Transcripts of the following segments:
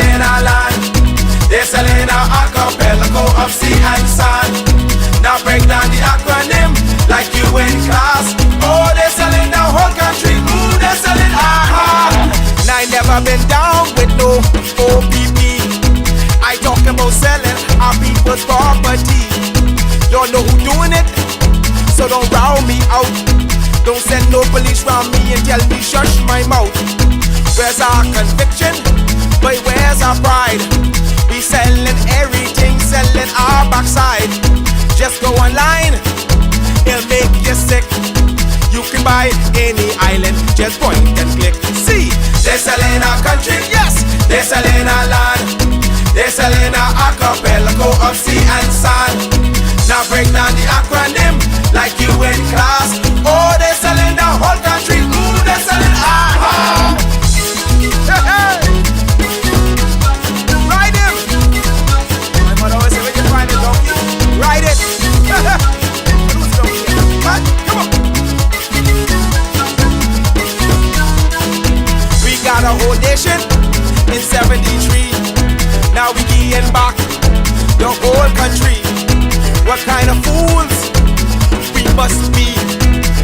selling our land. They're selling our archipelago of sea and sand. Now break down the acronym like you in class. Oh, they're selling the whole country. Ooh, they're selling our heart. And I never been down with no OPP. I talking about selling our people's property. Don't know who doing it, so don't round me out. Don't send no police round me and tell me shush my mouth. Where's our conviction? But where's our pride? We selling everything, selling our backside. Just go online, it'll make you sick. You can buy any island, just point and click. See, they're selling our country, yes, they're selling our land. They're selling our archipelago of sea and sand. Now break down the acronym like you in class. Oh, they're selling the whole country. Ooh, they're selling our heart. Hey, hey. Ride him. My mother always say, when you find a donkey, ride it. Who's donkey? What? Come on. We got a whole nation in 73. Now we getting back the whole country. What kind of fools we must be,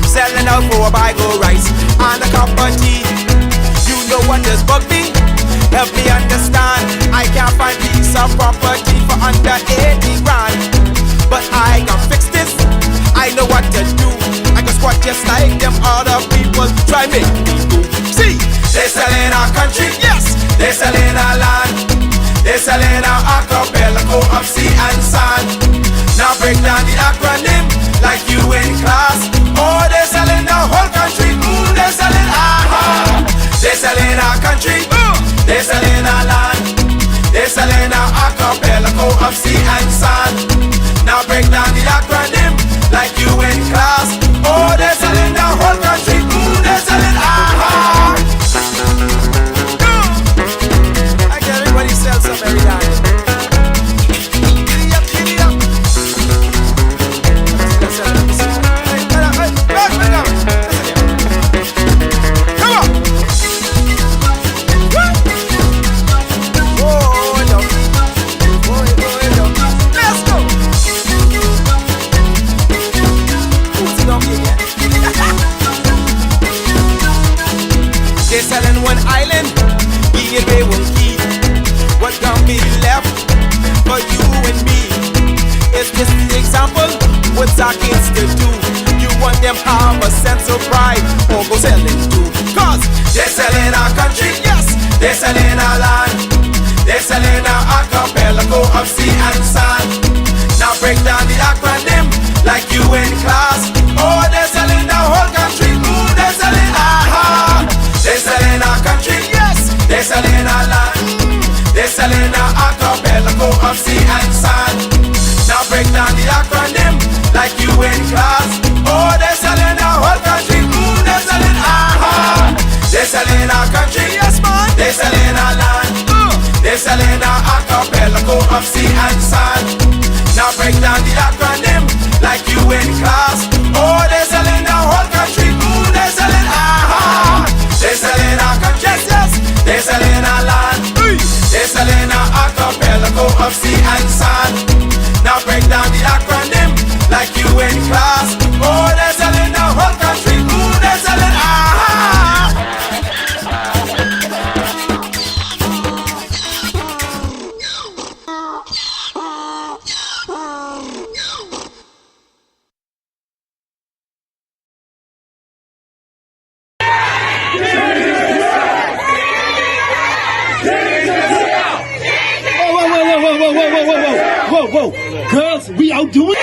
selling out for a bag of rice and a cup of tea. You know what does bug me? Help me understand. I can't find piece of property for under 80 grand, but I can fix this. I know what to do. I can squat just like them other people try make me do. See, they're selling our country, yes, they're selling our land. They're selling our archipelago of sea and sand. Now break down the acronym like you in class. Oh, they're selling the whole country. Ooh, they're selling our heart. They're selling our country. Ooh, they're selling our land. They're selling our archipelago of sea and sand. Now break down the acronym like you in class. Oh, they're selling the whole country. Ooh, they're selling our heart. I get everybody sell some every day. They're selling one island, they won't keep. What can be left for you and me? Is this the example? What's our kids to do? You want them have a sense of pride, or go selling too? Cause they're selling our country, yes, they're selling our land. They're selling our archipelago of sea and sand. Now break down the acronym like you in class. Oh, they're selling the whole country. Ooh, they're selling our heart. They're selling our country, yes, they're selling our land. They're selling our archipelago of sea and sand. Now break down the acronym like you in class. Oh, they're selling the whole country. Ooh, they're selling our heart. They're selling our country, yes man. They're selling our land. They're selling our archipelago of sea and sand. Now break down the acronym like you in class. Oh, they're selling the whole country. Ooh, they're selling our heart. They're selling our country, yes, yes. They're selling our land. They're selling our archipelago of sea and sand. Now break down the acronym like you in class. Oh, they're selling the whole country. Ooh, they're selling our heart. Whoa, girls, we out doing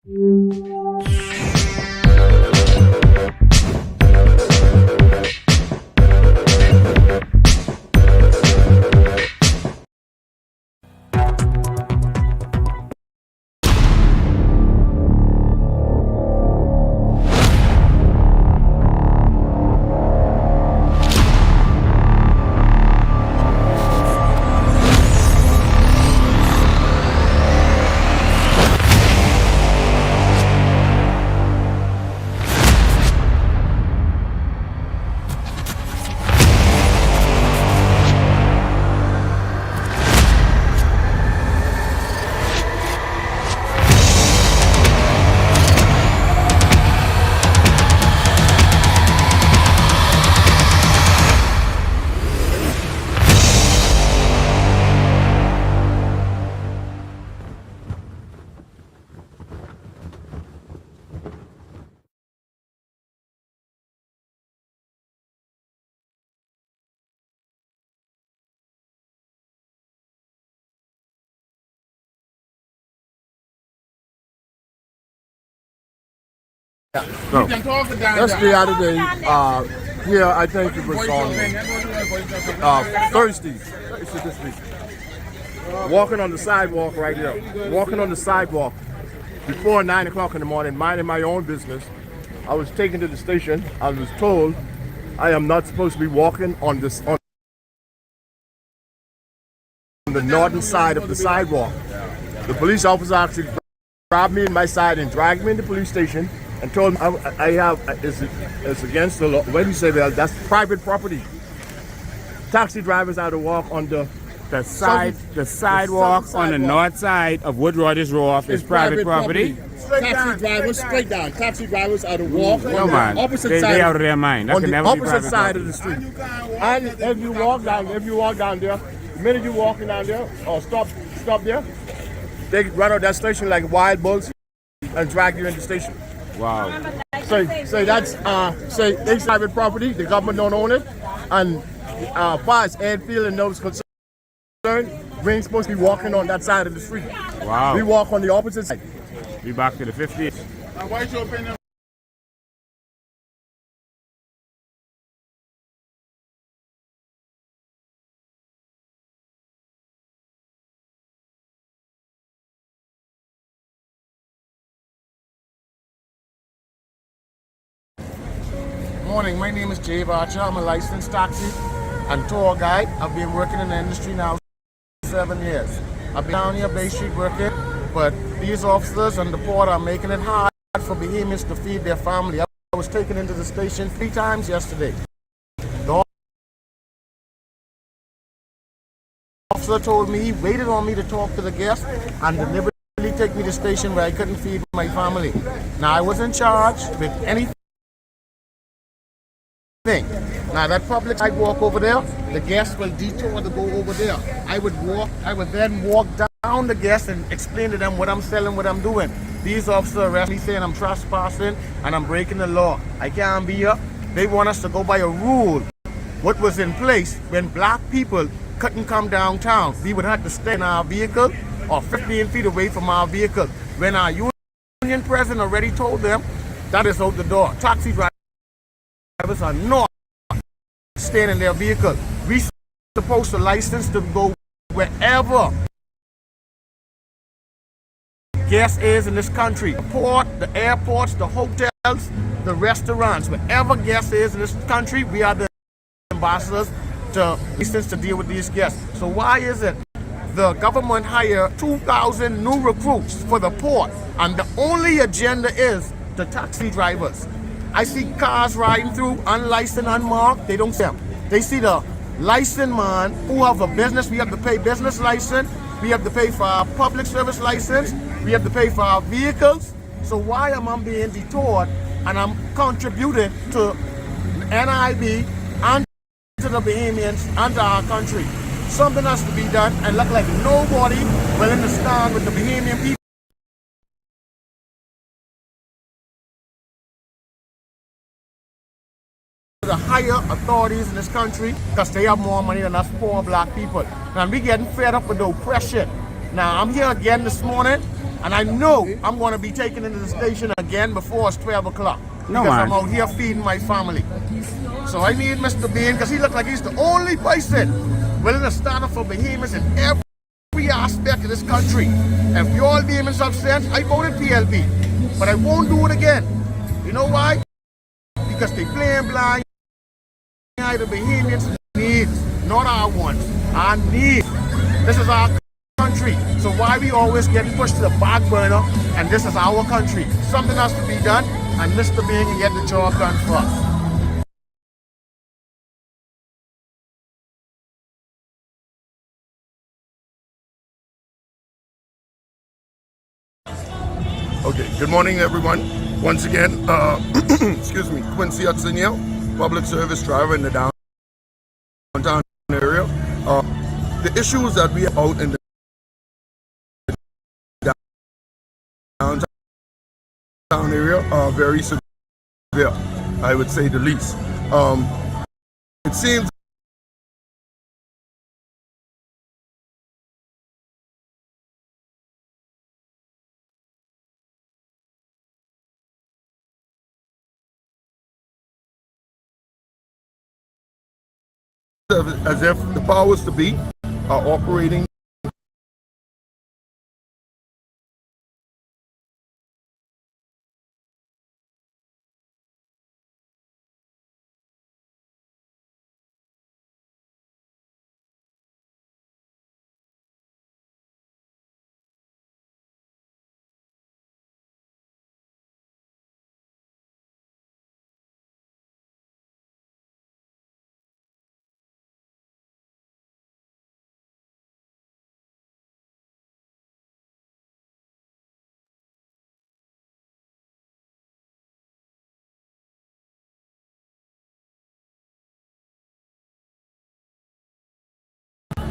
So, that's the other day. Here, I think it was on Thursday. Thursday this week. Walking on the sidewalk right here. Walking on the sidewalk before 9 o'clock in the morning, minding my own business. I was taken to the station. I was told I am not supposed to be walking on the northern side of the sidewalk. The police officer actually grabbed me in my side and dragged me in the police station and told me it's against the law. When you say that, that's private property. Taxi drivers are to walk on the sidewalk on the north side of Wood Rogers Road is private property. Taxi drivers, straight down. Taxi drivers are to walk No on man, the opposite they side. out of their mind. That On can the never be opposite private side property. of the street. And if you walk down there, the minute you walking down there or stop there, they run out that station like wild bulls and drag you into the station. Wow. Say that's say it's private property. The government don't own it, and far as Ed Field and those concerned, we ain't supposed to be walking on that side of the street. Wow. We walk on the opposite side. We back to the 50s. What's your opinion? Morning, my name is Jay Archer. I'm a licensed taxi and tour guide. I've been working in the industry now 7 years. I've been down here Bay Street working, but these officers and the port are making it hard for Bahamians to feed their family. I was taken into the station 3 times yesterday. The officer told me he waited on me to talk to the guests and deliberately take me to the station where I couldn't feed my family. Now I was in charge with anything. Now that public sidewalk over there, the guests will detour to go over there. I would then walk down the guests and explain to them what I'm selling, what I'm doing. These officers arrest me saying I'm trespassing and I'm breaking the law. I can't be here. They want us to go by a rule. What was in place when black people couldn't come downtown, we would have to stay in our vehicle or 15 feet away from our vehicle. When our union president already told them, that is out the door. Taxi drivers are not staying in their vehicle. We supposed to license to go wherever gas is in this country. The port, the airports, the hotels, the restaurants, wherever gas is in this country, we are the ambassadors to license to deal with these guests. So why is it the government hired 2,000 new recruits for the port and the only agenda is the taxi drivers? I see cars riding through, unlicensed, unmarked, they don't see them. They see the licensed man who have a business, we have to pay business license, we have to pay for our public service license, we have to pay for our vehicles. So why am I being detoured and I'm contributing to NIB and to the Bahamians and to our country? Something has to be done and look like nobody willing to stand with the Bahamian people. The higher authorities in this country because they have more money than us poor black people. And we getting fed up with the oppression. Now I'm here again this morning And I know I'm going to be taken into the station again before it's 12 o'clock. No, because man. I'm out here feeding my family. So I need Mr. Bean because he looks like he's the only person willing to stand up for Bahamians in every aspect of this country. And if you all Bahamians have sense, I voted PLP. But I won't do it again. You know why? Because they playing blind. The Bahamians needs, not our wants. Our needs. This is our country. So why we always get pushed to the back burner, and this is our country. Something has to be done, and Mr. Bean can get the job done for us. Okay, good morning everyone. Once again, excuse me, Quincy Hudson here, public service driver in the downtown area. The issues that we have out in the downtown area are very severe, I would say the least. It seems as if the powers to be are operating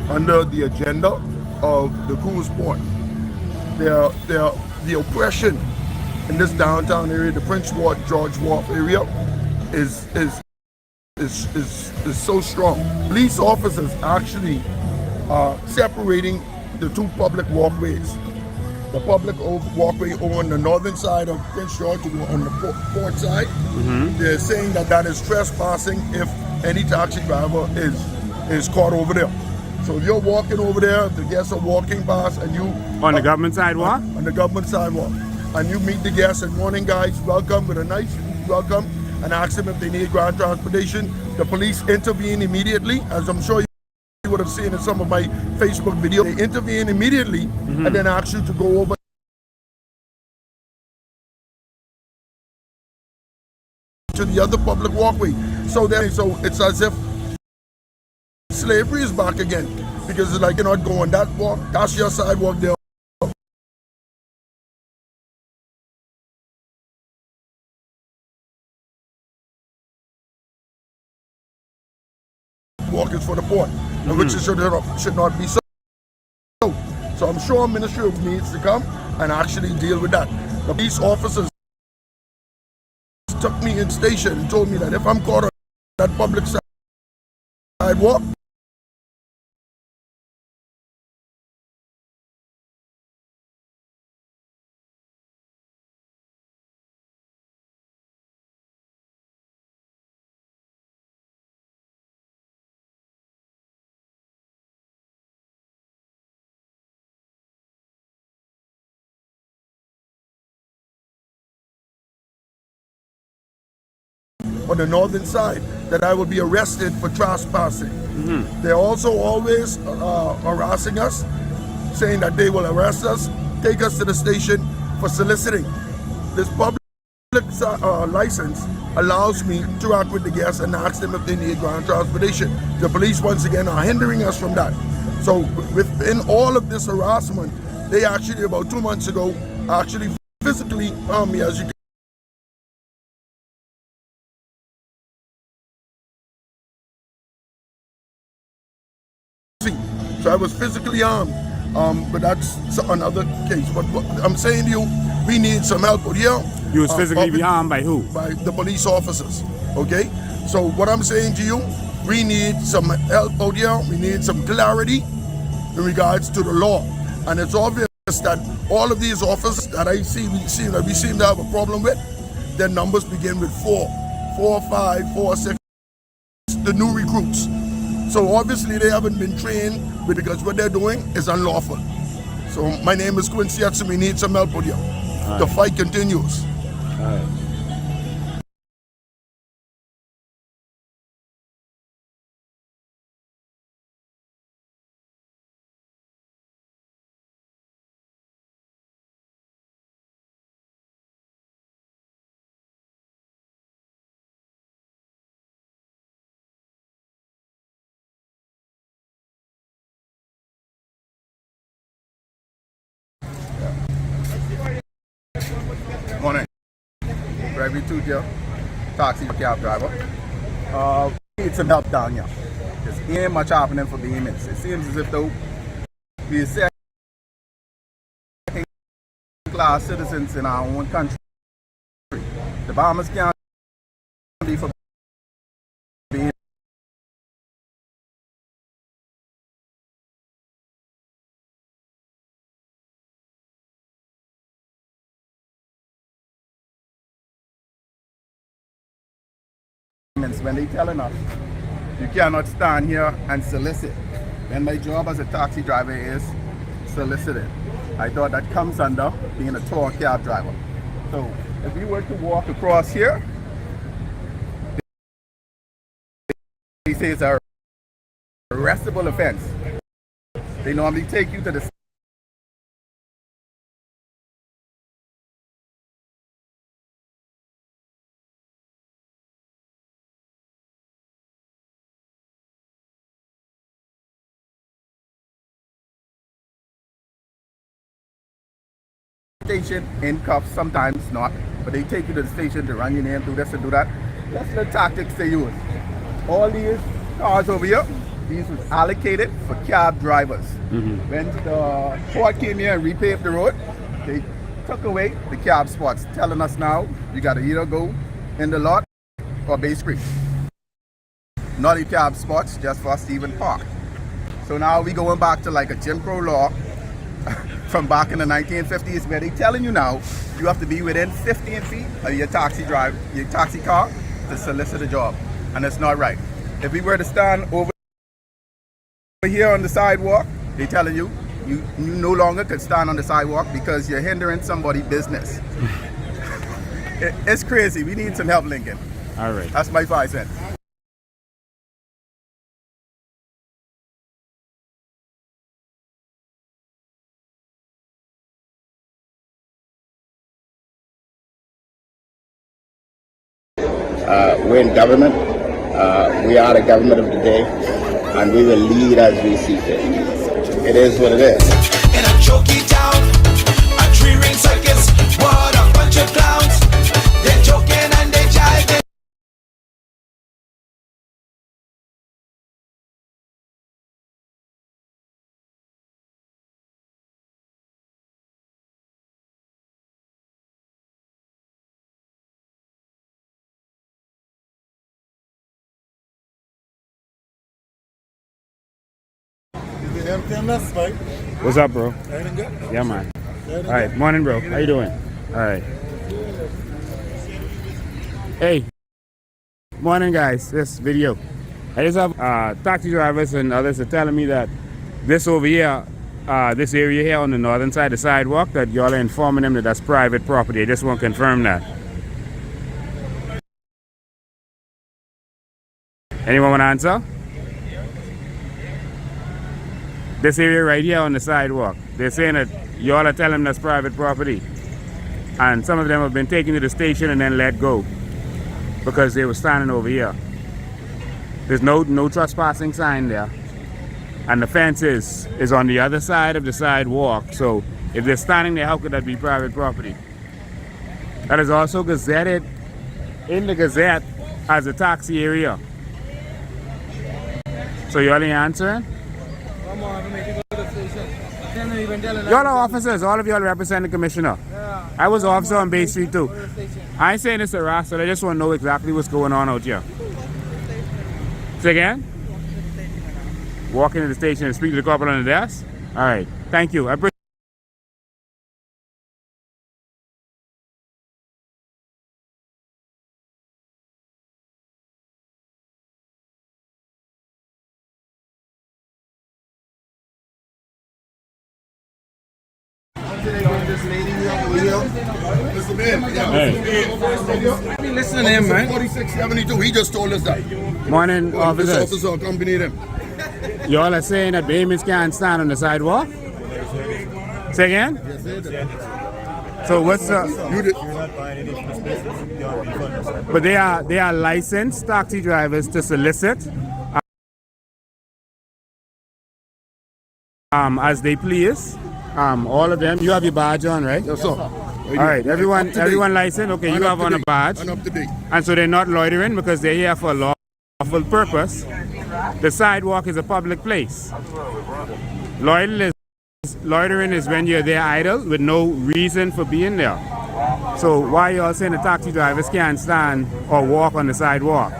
under the agenda of the cruise port. The oppression in this downtown area, the Prince George Wharf area, is so strong. Police officers actually are separating the two public walkways. The public walkway on the northern side of Prince George, on the port side. They're saying that is trespassing if any taxi driver is caught over there. So if you're walking over there, the guests are walking past, and you On the government sidewalk? on the government sidewalk, and you meet the guests and morning guys, welcome with a nice welcome, and ask them if they need ground transportation. The police intervene immediately, as I'm sure you would have seen in some of my Facebook videos. They intervene immediately and then ask you to go over to the other public walkway. So it's as if slavery is back again, because it's like you're not going that walk, that's your sidewalk there. Walk is for the port, and which should not be so. So I'm sure Ministry needs to come and actually deal with that. The police officers took me in station and told me that if I'm caught on that public sidewalk, on the northern side, that I will be arrested for trespassing. They're also always harassing us, saying that they will arrest us, take us to the station for soliciting. This public license allows me to interact with the guests and ask them if they need ground transportation. The police once again are hindering us from that. So within all of this harassment, they actually about 2 months ago actually physically harmed me, as you can see. So I was physically harmed, but that's another case. But I'm saying to you, we need some help out here. You was physically harmed by who? By the police officers, okay? So what I'm saying to you, we need some help out here. We need some clarity in regards to the law. And it's obvious that all of these officers that we seem to have a problem with, their numbers begin with 4, 5, 4, 6, the new recruits. So obviously they haven't been trained because what they're doing is unlawful. So my name is Quincy Hudson. We need some help with you. The fight continues. All right. Morning. Gregory Tuja, taxi cab driver. We need some help down here. There ain't much happening for Bahamians. It seems as if though we are second-class citizens in our own country. The Bahamas can't be for Bahamians. When they telling us you cannot stand here and solicit, then my job as a taxi driver is soliciting. I thought that comes under being a tour cab driver. So if you were to walk across here, they say it's a arrestable offense. They normally take you to the station in cuffs, sometimes not, but they take you to the station to run your name, do this and do that. That's the tactics they use. All these cars over here, these was allocated for cab drivers. When the port came here and repaved the road, they took away the cab spots, telling us now you gotta either go in the lot or Bay Street. Not the cab spots, just for us to even park. So now we going back to like a Jim Crow law from back in the 1950s, where they telling you now you have to be within 15 feet of your taxi car to solicit a job, and it's not right. If we were to stand over here on the sidewalk, they telling you you no longer could stand on the sidewalk because you're hindering somebody's business. It's crazy. We need some help, Lincoln. All right. That's my 5 cents. We're in government. We are the government of the day, and we will lead as we see fit. It is what it is. In a jokey town, a 3-ring circus, what a bunch of clowns. They're joking and they're jiving. What's up, bro? Yeah, man. All right, morning, bro. How you doing? All right. Hey, morning, guys. This video. I just have taxi drivers and others are telling me that this over here, this area here on the northern side of the sidewalk, that y'all are informing them that that's private property. I just want to confirm that. Anyone want to answer? This area right here on the sidewalk, they're saying that y'all are telling them that's private property. And some of them have been taken to the station and then let go because they were standing over here. There's no trespassing sign there. And the fence is on the other side of the sidewalk. So if they're standing there, how could that be private property? That is also gazetted in the Gazette as a taxi area. So y'all ain't answering? Y'all are officers, all of y'all represent the commissioner. Yeah. I was officer on Bay Street too. I ain't saying it's a harassment, I just want to know exactly what's going on out here. Say again? Walk into the station and speak to the couple on the desk? Alright, thank you. I appreciate this lady over here. Mr. Ben, Hey. Listening to him, man. 4672, he just told us that. Morning, This officers. officer accompanied him. Y'all are saying that Bahamians can't stand on the sidewalk? Say again? So what's You did. but they are licensed taxi drivers to solicit as they please. All of them. You have your badge on, right? Yes, sir. All right, everyone licensed. Okay, you have on a badge. And up to date. And so they're not loitering because they're here for a lawful purpose. The sidewalk is a public place. Loitering is when you're there idle with no reason for being there. So why y'all saying the taxi drivers can't stand or walk on the sidewalk?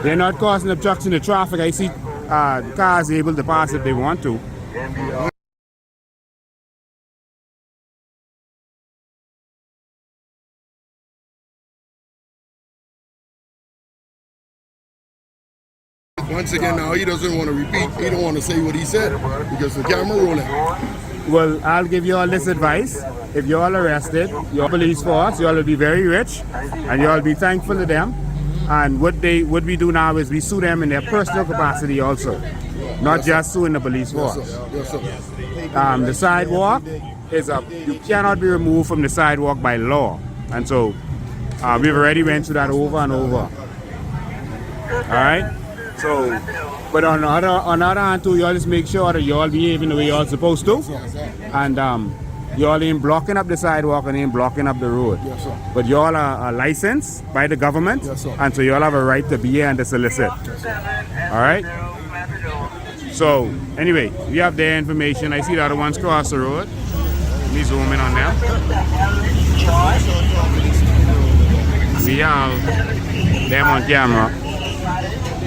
They're not causing obstruction to traffic. I see cars able to pass if they want to. Once again, now he doesn't want to repeat. He don't want to say what he said because the camera rolling. Well, I'll give you all this advice. If you're all arrested, your police force, you all will be very rich and you all be thankful to them. And what we do now is we sue them in their personal capacity also, not just suing the police force. Yes, sir. The sidewalk you cannot be removed from the sidewalk by law. And so we've already went through that over and over. All right? So, but on the other hand too, you all just make sure that you all behaving the way you all supposed to. And you all ain't blocking up the sidewalk and ain't blocking up the road. Yes, sir. But you all are licensed by the government. Yes, sir. And so you all have a right to be here and to solicit. All right? So, anyway, we have their information. I see the other ones cross the road. Let me zoom in on them. We have them on camera.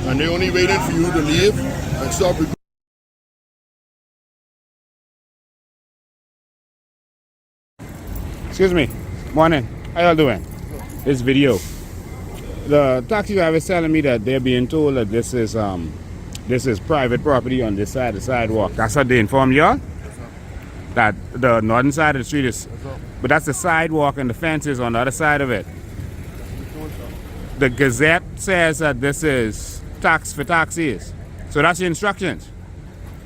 And they only waiting for you to leave and stop. Excuse me. Morning. How y'all doing? This video. The taxi driver is telling me that they're being told that this is private property on this side of the sidewalk. That's what they informed y'all? That the northern side of the street is, but that's the sidewalk and the fence is on the other side of it. The Gazette says that this is tax for taxis. So that's your instructions.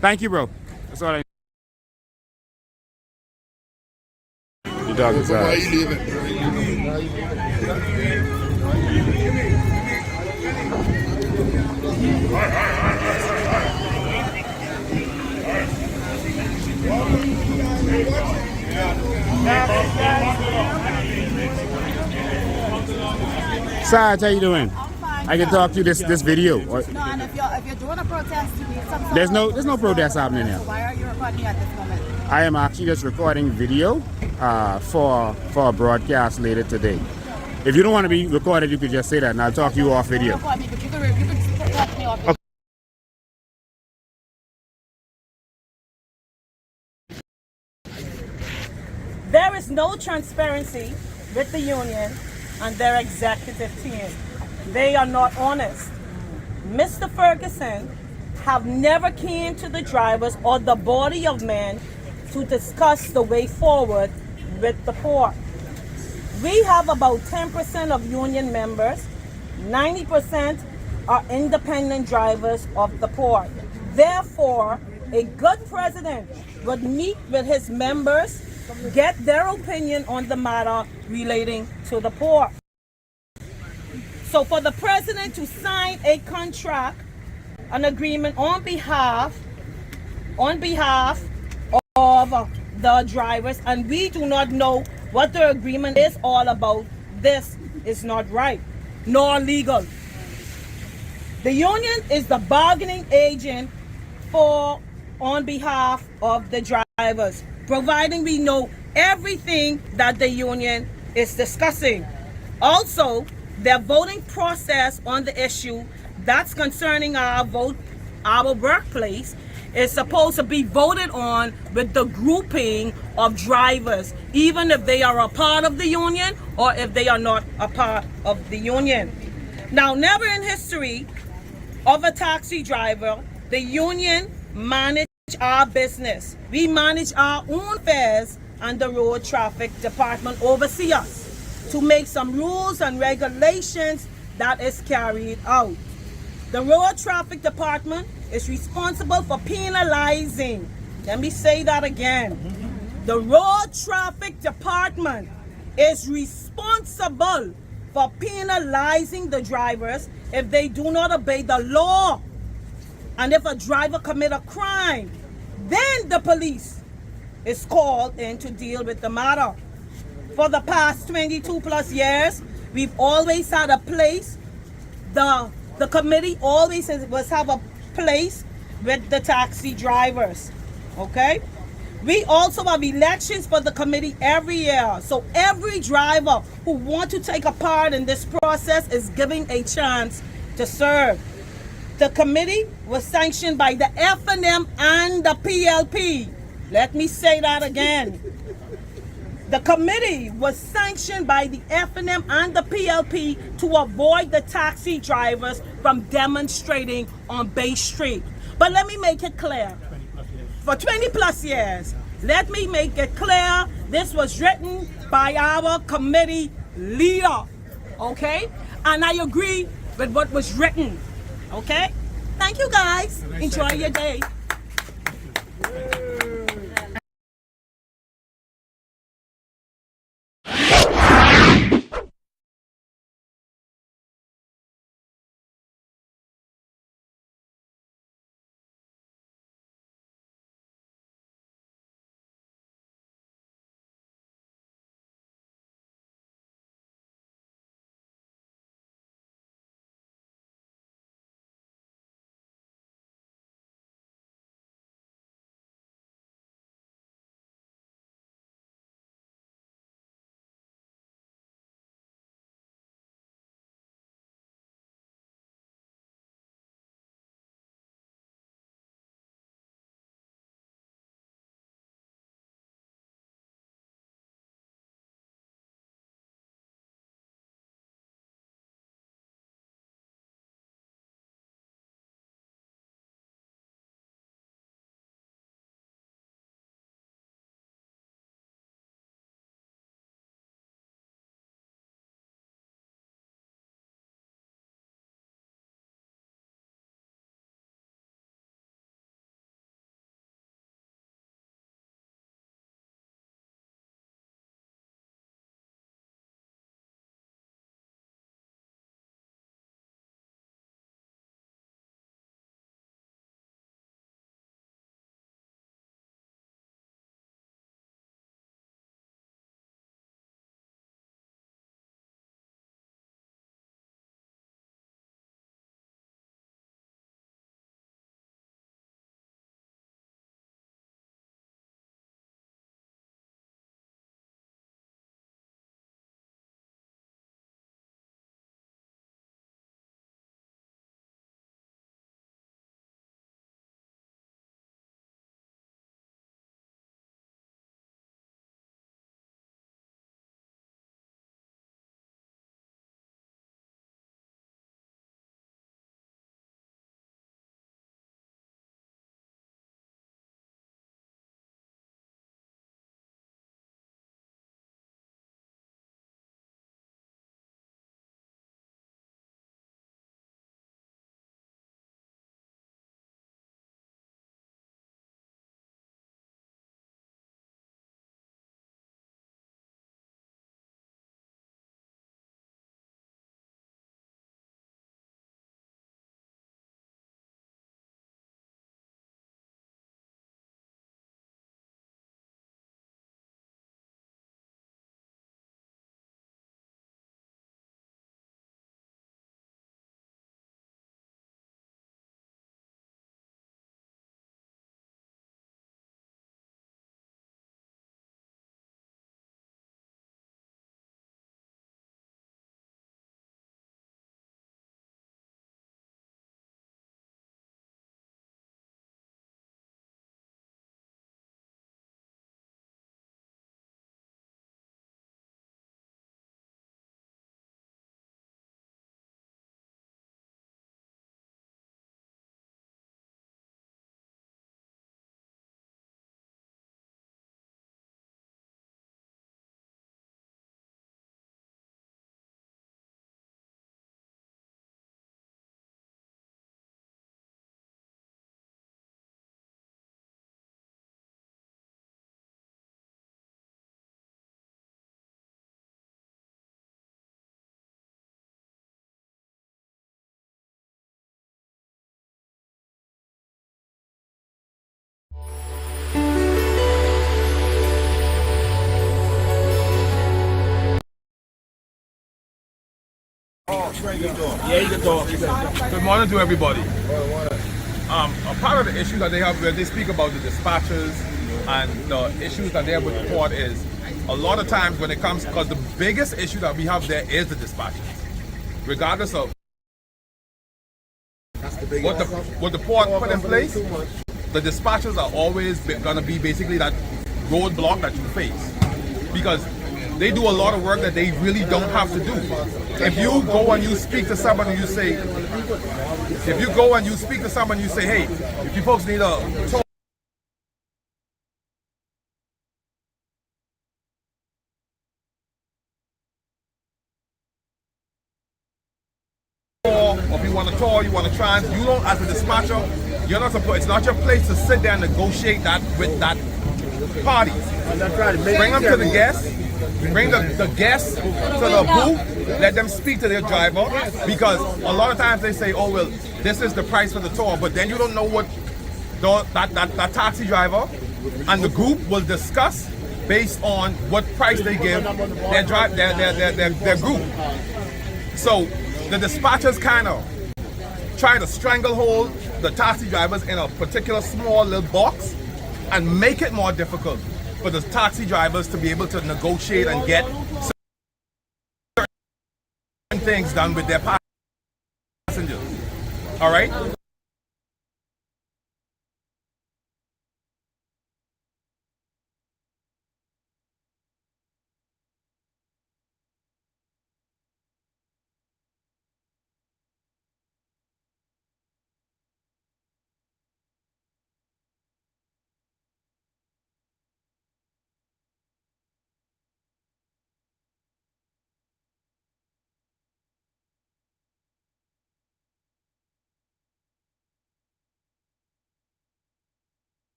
Thank you, bro. That's all I need. Your dog is Why you leaving? Sarge, how you doing? I can talk to you this video. No, and if you're doing a protest, you need some sort There's of no protest happening here. So why are you recording at this moment? I am actually just recording video for a broadcast later today. If you don't want to be recorded, you could just say that, and I'll talk to you off video. Record me, but you can talk me off. Okay. There is no transparency with the union and their executive team. They are not honest. Mr. Ferguson have never came to the drivers or the body of men to discuss the way forward with the port. We have about 10% of union members. 90% are independent drivers of the port. Therefore, a good president would meet with his members, get their opinion on the matter relating to the port. So for the president to sign a contract, an agreement on behalf of the drivers, and we do not know what the agreement is all about, this is not right, nor legal. The union is the bargaining agent on behalf of the drivers, providing we know everything that the union is discussing. Also, their voting process on the issue that's concerning our workplace is supposed to be voted on with the grouping of drivers, even if they are a part of the union or if they are not a part of the union. Now, never in history of a taxi driver, the union managed our business. We manage our own affairs and the Road Traffic Department oversee us to make some rules and regulations that is carried out. The Road Traffic Department is responsible for penalizing. Let me say that again. The Road Traffic Department is responsible for penalizing the drivers if they do not obey the law. And if a driver commit a crime, then the police is called in to deal with the matter. For the past 22 plus years, we've always had a place. The committee always was have a place with the taxi drivers. Okay? We also have elections for the committee every year. So every driver who wants to take a part in this process is given a chance to serve. The committee was sanctioned by the FNM and the PLP. Let me say that again. The committee was sanctioned by the FNM and the PLP to avoid the taxi drivers from demonstrating on Bay Street. But let me make it clear. For 20 plus years, let me make it clear, this was written by our committee leader, okay? And I agree with what was written, okay? Thank you guys. Enjoy your day. Yeah, you can talk. Good morning to everybody. A part of the issue that they have where they speak about the dispatchers and the issues that they have with the port is a lot of times when it comes, because the biggest issue that we have there is the dispatchers. Regardless of what the port put in place, the dispatchers are always going to be basically that roadblock that you face. Because they do a lot of work that they really don't have to do. If you go and you speak to someone and you say, hey, if you folks need a toll or if you want to tour, you want to trans, you don't, as a dispatcher, you're not supposed, it's not your place to sit there and negotiate that with that party. Bring them to the guests. Bring the guests to the booth, let them speak to their driver, because a lot of times they say, oh, well, this is the price for the tour, but then you don't know what that taxi driver and the group will discuss based on what price they give their group. So the dispatchers kind of try to stranglehold the taxi drivers in a particular small little box and make it more difficult for the taxi drivers to be able to negotiate and get certain things done with their passengers. All right?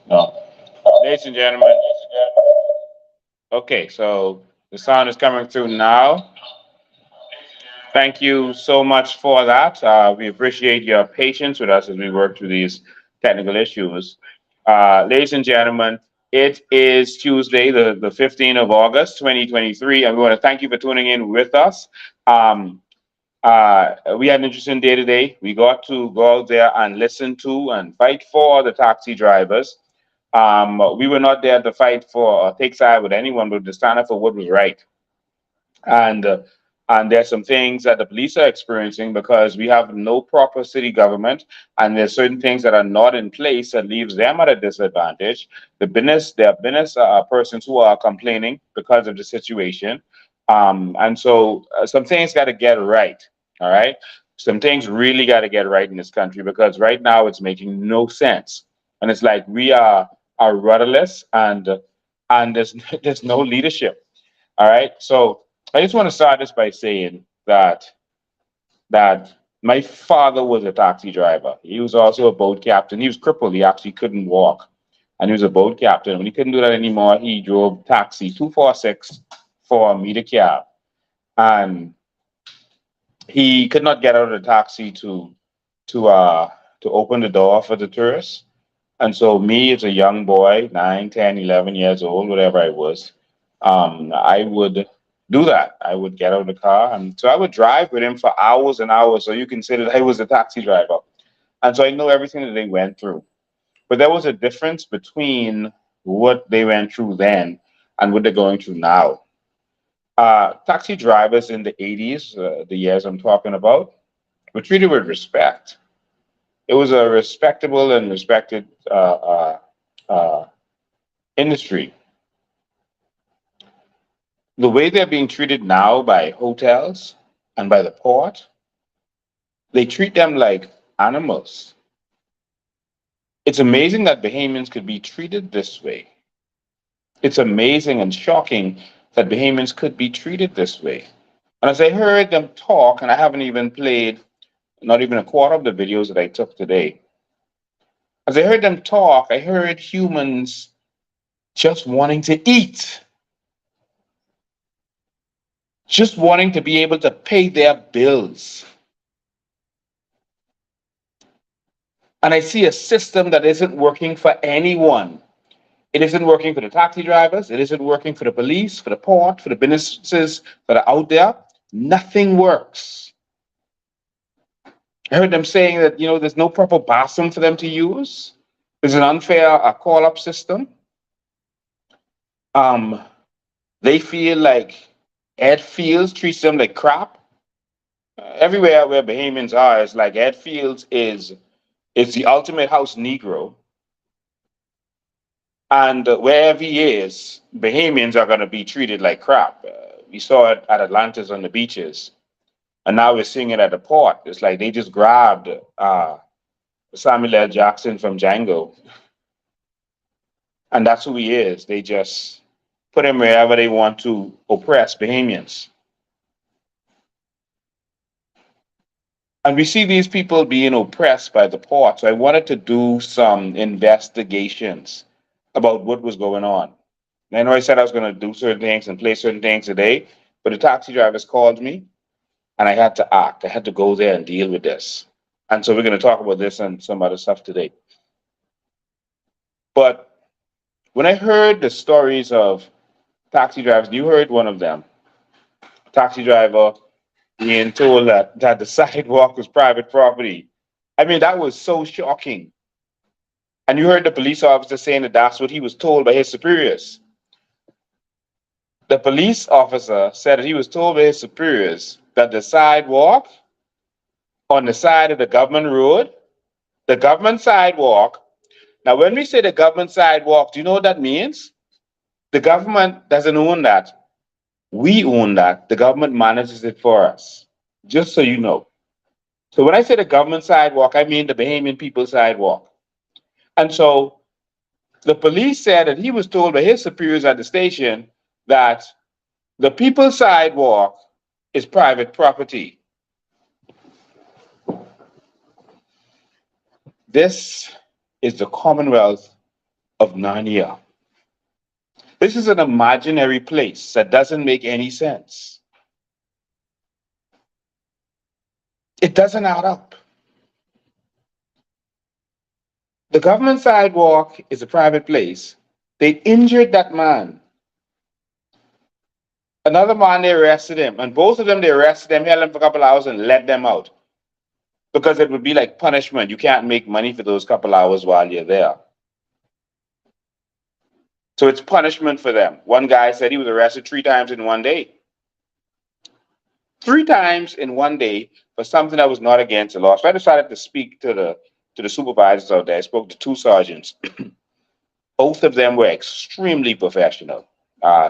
No. Ladies and gentlemen. Okay, so the sound is coming through now. Thank you so much for that. We appreciate your patience with us as we work through these technical issues. Ladies and gentlemen, it is Tuesday, the 15th of August, 2023, and we want to thank you for tuning in with us. We had an interesting day today. We got to go out there and listen to and fight for the taxi drivers. We were not there to fight for or take side with anyone, but to stand up for what was right. And there's some things that the police are experiencing because we have no proper city government, and there's certain things that are not in place that leaves them at a disadvantage. There are business persons who are complaining because of the situation. And so some things got to get right. All right. Some things really got to get right in this country, because right now it's making no sense. And it's like we are rudderless and there's no leadership. All right. So I just want to start this by saying that my father was a taxi driver. He was also a boat captain. He was crippled. He actually couldn't walk. And he was a boat captain. When he couldn't do that anymore, he drove taxi 246 for a meter cab. And he could not get out of the taxi to open the door for the tourists. And so me as a young boy, 9, 10, 11 years old, whatever I was, I would do that. I would get out of the car. And so I would drive with him for hours and hours. So you can say that I was a taxi driver. And so I know everything that they went through. But there was a difference between what they went through then and what they're going through now. Taxi drivers in the 80s, the years I'm talking about, were treated with respect. It was a respectable and respected industry. The way they're being treated now by hotels and by the port, they treat them like animals. It's amazing that Bahamians could be treated this way. It's amazing and shocking that Bahamians could be treated this way. And as I heard them talk, and I haven't even played not even a quarter of the videos that I took today, as I heard them talk, I heard humans just wanting to eat, just wanting to be able to pay their bills. And I see a system that isn't working for anyone. It isn't working for the taxi drivers. It isn't working for the police, for the port, for the businesses that are out there. Nothing works. I heard them saying that, there's no proper bathroom for them to use. There's an unfair call-up system. They feel like Ed Fields treats them like crap. Everywhere where Bahamians are, it's like Ed Fields is the ultimate house Negro. And wherever he is, Bahamians are going to be treated like crap. We saw it at Atlantis on the beaches. And now we're seeing it at the port. It's like they just grabbed Samuel L. Jackson from Django. And that's who he is. They just put him wherever they want to oppress Bahamians. And we see these people being oppressed by the port. So I wanted to do some investigations about what was going on. And I know I said I was going to do certain things and play certain things today, but the taxi drivers called me and I had to act. I had to go there and deal with this. And so we're going to talk about this and some other stuff today. But when I heard the stories of taxi drivers, you heard one of them, taxi driver being told that the sidewalk was private property. I mean, that was so shocking. And you heard the police officer saying that that's what he was told by his superiors. The police officer said that he was told by his superiors that the sidewalk on the side of the government road, the government sidewalk. Now, when we say the government sidewalk, do you know what that means? The government doesn't own that. We own that. The government manages it for us, just so you know. So when I say the government sidewalk, I mean the Bahamian people sidewalk. And so the police said that he was told by his superiors at the station that the people's sidewalk is private property. This is the Commonwealth of Narnia. This is an imaginary place that doesn't make any sense. It doesn't add up. The government sidewalk is a private place. They injured that man. Another man, they arrested him. And both of them, they arrested him, held him for a couple hours and let them out. Because it would be like punishment. You can't make money for those couple hours while you're there. So it's punishment for them. One guy said he was arrested 3 times in one day. 3 times in one day for something that was not against the law. So I decided to speak to the supervisors out there. I spoke to 2 sergeants. Both of them were extremely professional.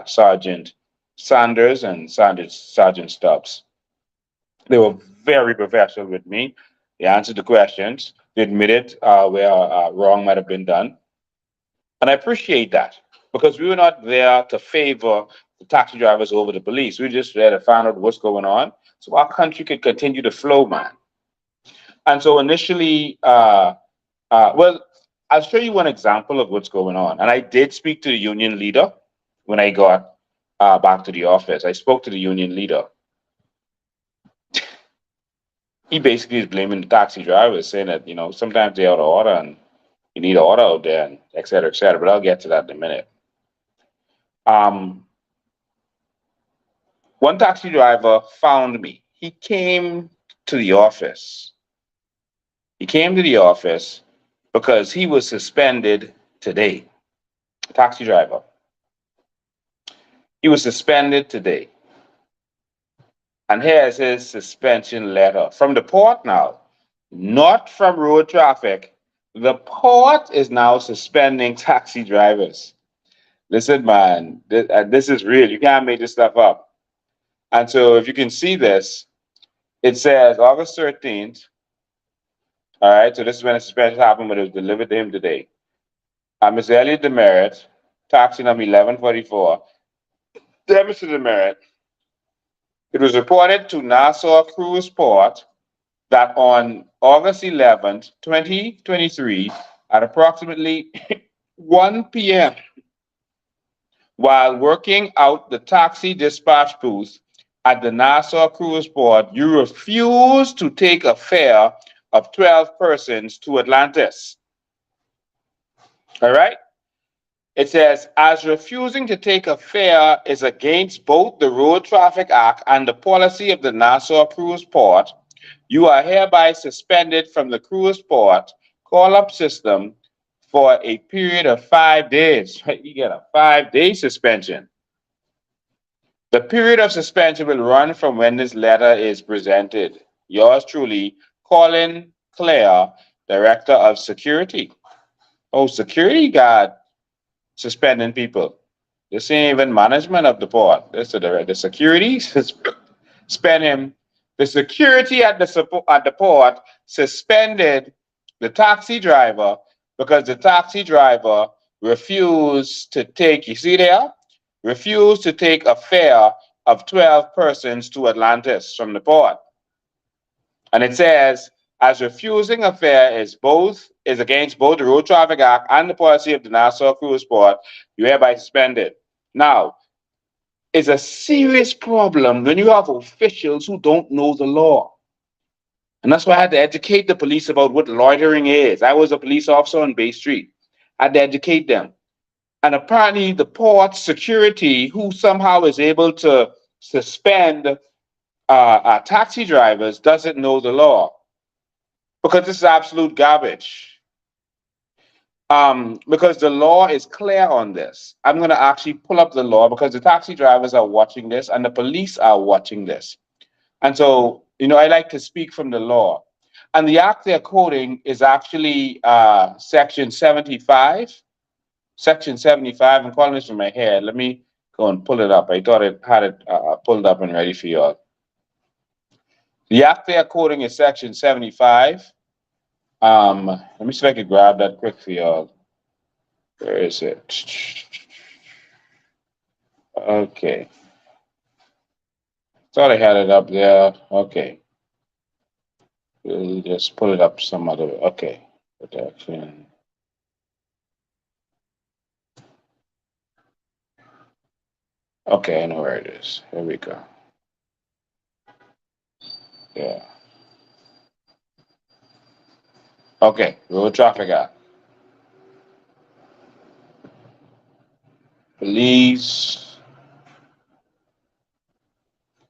Sergeant Sanders and Sergeant Stubbs. They were very professional with me. They answered the questions. They admitted where wrong might have been done. And I appreciate that because we were not there to favor the taxi drivers over the police. We were just there to find out what's going on so our country could continue to flow, man. And so initially, well, I'll show you one example of what's going on. And I did speak to the union leader when I got back to the office. I spoke to the union leader. He basically is blaming the taxi drivers, saying that, sometimes they're out of order and you need order out there, and et cetera, et cetera. But I'll get to that in a minute. One taxi driver found me. He came to the office. He came to the office because he was suspended today. Taxi driver. He was suspended today. And here's his suspension letter from the port now, not from road traffic. The port is now suspending taxi drivers. Listen, man, this is real. You can't make this stuff up. And so if you can see this, it says August 13th. All right, so this is when the suspension happened, but it was delivered to him today. Ms. Elliot Demerit taxi number 1144. Dear Mr. Demerit, it was reported to Nassau Cruise Port that on August 11th, 2023, at approximately 1 p.m., while working out the taxi dispatch booth at the Nassau Cruise Port, you refused to take a fare of 12 persons to Atlantis. All right? It says, as refusing to take a fare is against both the Road Traffic Act and the policy of the Nassau Cruise Port, you are hereby suspended from the cruise port call-up system for a period of 5 days. You get a 5-day suspension. The period of suspension will run from when this letter is presented. Yours truly, Colin Clare, Director of Security. Oh, security guard suspending people. This ain't even management of the port. This is the security suspend him. The security at the port suspended the taxi driver because the taxi driver refused to take, you see there? Refused to take a fare of 12 persons to Atlantis from the port. And it says, as refusing a fare is against both the Road Traffic Act and the policy of the Nassau Cruise Port, you hereby suspended. Now, it's a serious problem when you have officials who don't know the law. And that's why I had to educate the police about what loitering is. I was a police officer on Bay Street. I had to educate them. And apparently the port security, who somehow is able to suspend taxi drivers, doesn't know the law. Because this is absolute garbage. Because the law is clear on this. I'm going to actually pull up the law because the taxi drivers are watching this and the police are watching this. And so, I like to speak from the law. And the act they're quoting is actually Section 75. Section 75, I'm calling this from my head. Let me go and pull it up. I thought I had it pulled up and ready for y'all. The act they're quoting is Section 75. Let me see if I can grab that quick for y'all. Where is it? Okay. Thought I had it up there. Okay. We'll just pull it up some other way. Okay. Protection. Okay, I know where it is. Here we go. Yeah. Okay, Road Traffic Act. Police.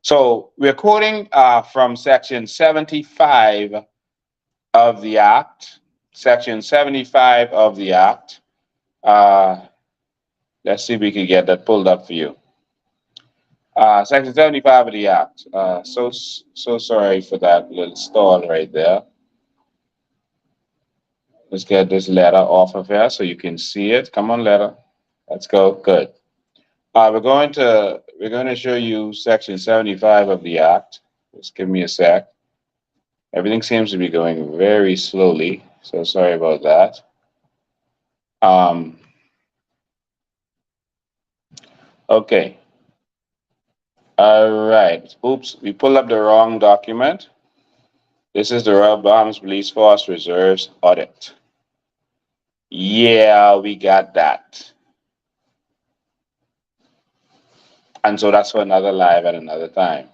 So we're quoting from Section 75 of the Act. Section 75 of the Act. Let's see if we can get that pulled up for you. Section 75 of the Act. So sorry for that little stall right there. Let's get this letter off of here so you can see it. Come on, letter. Let's go. Good. We're going to show you Section 75 of the Act. Just give me a sec. Everything seems to be going very slowly, so sorry about that. Okay. All right. Oops, we pulled up the wrong document. This is the Royal Bahamas Police Force Reserves Audit. Yeah, we got that. And so that's for another live at another time.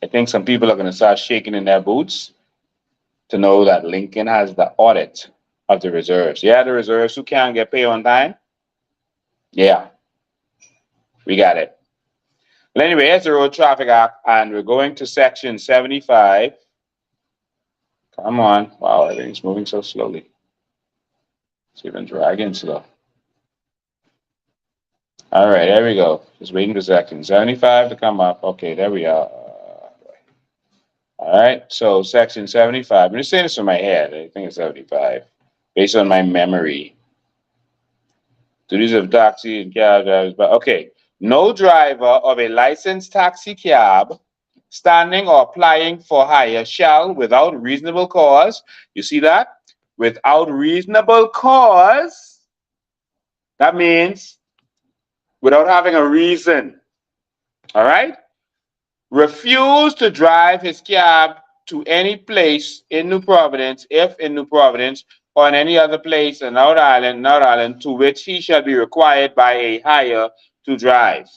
I think some people are going to start shaking in their boots to know that Lincoln has the audit of the reserves. Yeah, the reserves who can't get paid on time. Yeah, we got it. Well, anyway, here's the Road Traffic Act, and we're going to Section 75. Come on. Wow, everything's moving so slowly. It's even dragging slow. All right, there we go. Just waiting for Section 75 to come up. Okay, there we are. All right, so Section 75. I'm just saying this from my head. I think it's 75, based on my memory. Duties of taxi and cab drivers. But okay, no driver of a licensed taxi cab standing or applying for hire shall, without reasonable cause, you see that? Without reasonable cause, that means without having a reason. All right? Refused to drive his cab to any place in New Providence, if in New Providence, or in any other place in North Island, to which he shall be required by a hire to drive.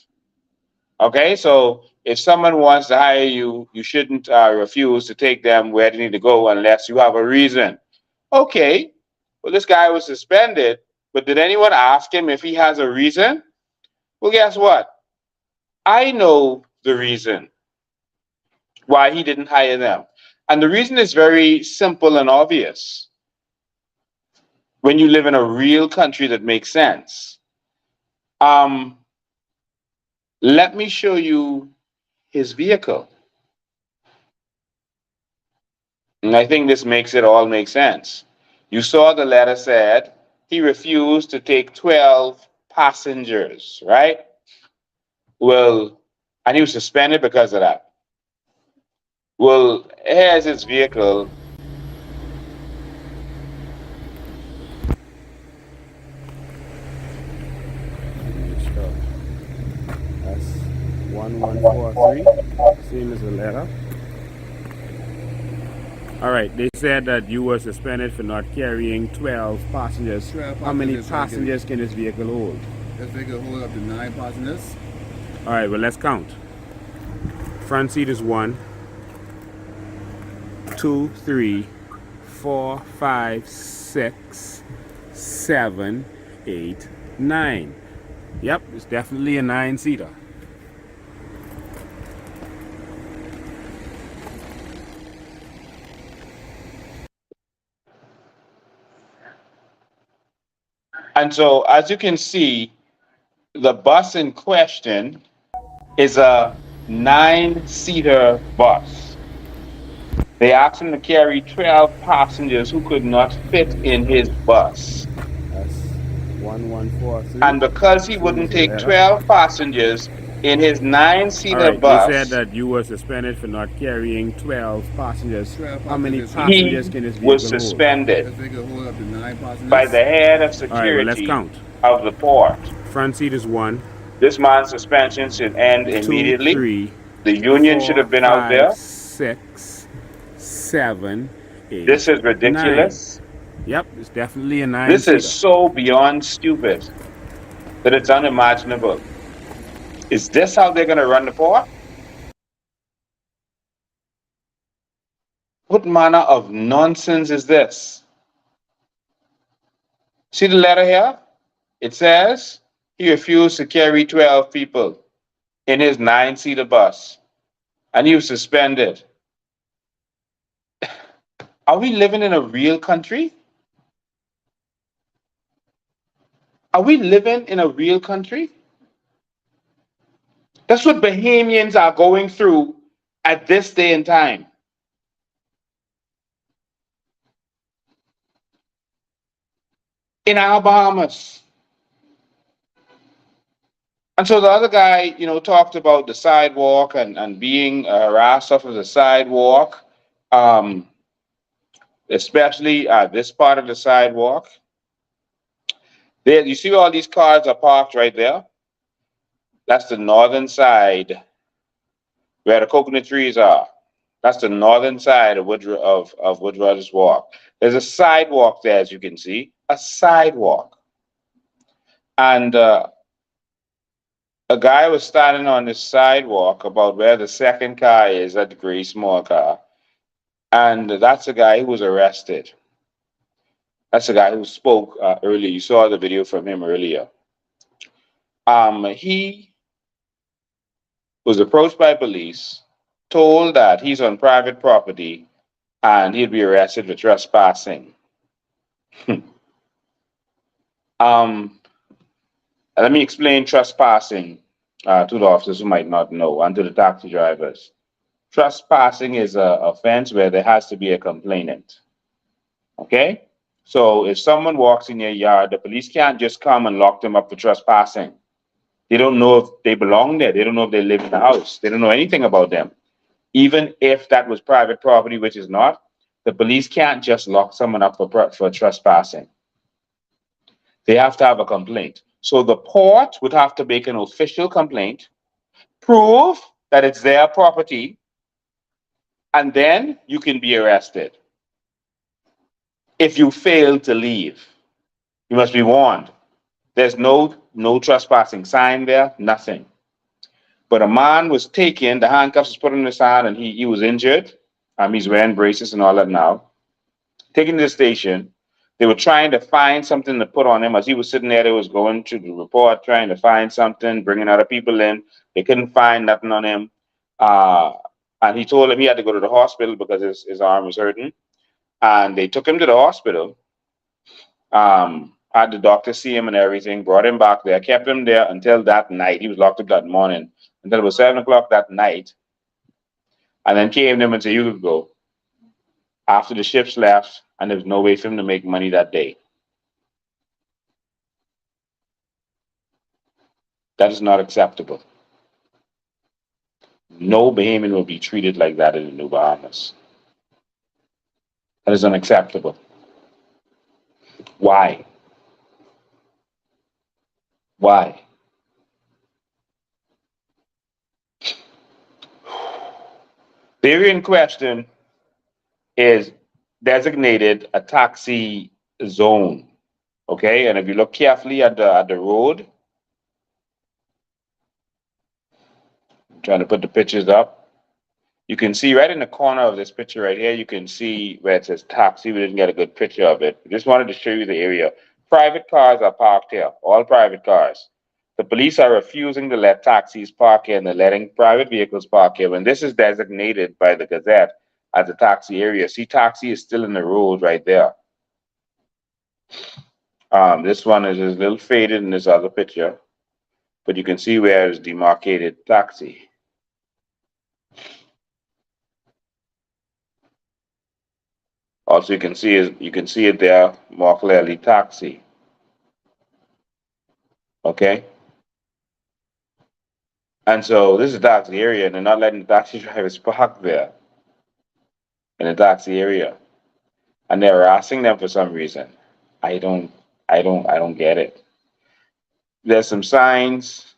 Okay, so if someone wants to hire you, you shouldn't refuse to take them where they need to go unless you have a reason. Okay, well, this guy was suspended, but did anyone ask him if he has a reason? Well, guess what? I know the reason why he didn't hire them. And the reason is very simple and obvious. When you live in a real country that makes sense. Let me show you his vehicle. And I think this makes it all make sense. You saw the letter said he refused to take 12 passengers, right? Well, and he was suspended because of that. Well, here's his vehicle. That's 1143. Same as the letter. All right, they said that you were suspended for not carrying 12 passengers. 12 How many passengers, passengers can this vehicle hold? This vehicle hold up to 9 passengers. All right, well, let's count. Front seat is 1, 2, 3, 4, 5, 6, 7, 8, 9. Yep, it's definitely a 9-seater. And so, as you can see, the bus in question is a 9-seater bus. They asked him to carry 12 passengers who could not fit in his bus. That's 1143. And because he wouldn't take 12 passengers in his 9-seater bus, they said that you were suspended for not carrying 12 passengers. How many passengers can this vehicle hold? He was suspended This vehicle hold up to 9 passengers. by the head of security of the port. Front seat is 1. This man's suspension should end immediately. 2, 3, the union 4, should have been 5, out there. 6, 7, 8. This is ridiculous. 9. Yep, it's definitely a 9. This is so beyond stupid that it's unimaginable. Is this how they're going to run the port? What manner of nonsense is this? See the letter here? It says he refused to carry 12 people in his 9-seater bus, and he was suspended. Are we living in a real country? Are we living in a real country? That's what Bahamians are going through at this day and time. In our Bahamas. And so the other guy, talked about the sidewalk and being harassed off of the sidewalk, especially this part of the sidewalk. There, you see all these cars are parked right there? That's the northern side where the coconut trees are. That's the northern side of Wood Rogers Walk. There's a sidewalk there, as you can see, a sidewalk. And a guy was standing on this sidewalk about where the second car is at the gray small car. And that's a guy who was arrested. That's the guy who spoke earlier. You saw the video from him earlier. He was approached by police, told that he's on private property and he'd be arrested for trespassing. Let me explain trespassing to the officers who might not know, and to the taxi drivers. Trespassing is an offense where there has to be a complainant. Okay? So if someone walks in your yard, the police can't just come and lock them up for trespassing. They don't know if they belong there. They don't know if they live in the house. They don't know anything about them. Even if that was private property, which is not, the police can't just lock someone up for trespassing. They have to have a complaint. So the port would have to make an official complaint, prove that it's their property, and then you can be arrested. If you fail to leave, you must be warned. There's no trespassing sign there, nothing. But a man was taken, the handcuffs was put on his hand, and he was injured. He's wearing braces and all that now. Taken to the station. They were trying to find something to put on him. As he was sitting there, they was going to the report, trying to find something, bringing other people in. They couldn't find nothing on him. And he told him he had to go to the hospital because his arm was hurting. And they took him to the hospital. Had the doctor see him and everything, brought him back there, kept him there until that night. He was locked up that morning until it was 7 o'clock that night. And then came to him and said, you could go. After the ships left, and there was no way for him to make money that day. That is not acceptable. No Bahamian will be treated like that in the New Bahamas. That is unacceptable. Why? Why? The area in question is designated a taxi zone. Okay, and if you look carefully at the road, I'm trying to put the pictures up. You can see right in the corner of this picture right here, you can see where it says taxi. We didn't get a good picture of it. I just wanted to show you the area. Private cars are parked here, all private cars. The police are refusing to let taxis park here, and they're letting private vehicles park here. When this is designated by the Gazette as a taxi area, see, taxi is still in the road right there. This one is a little faded in this other picture, but you can see where it's demarcated taxi. Also, you can see it there more clearly, taxi. Okay. And so this is a taxi area, and they're not letting the taxi drivers park there in the taxi area, and they're harassing them for some reason. I don't get it. There's some signs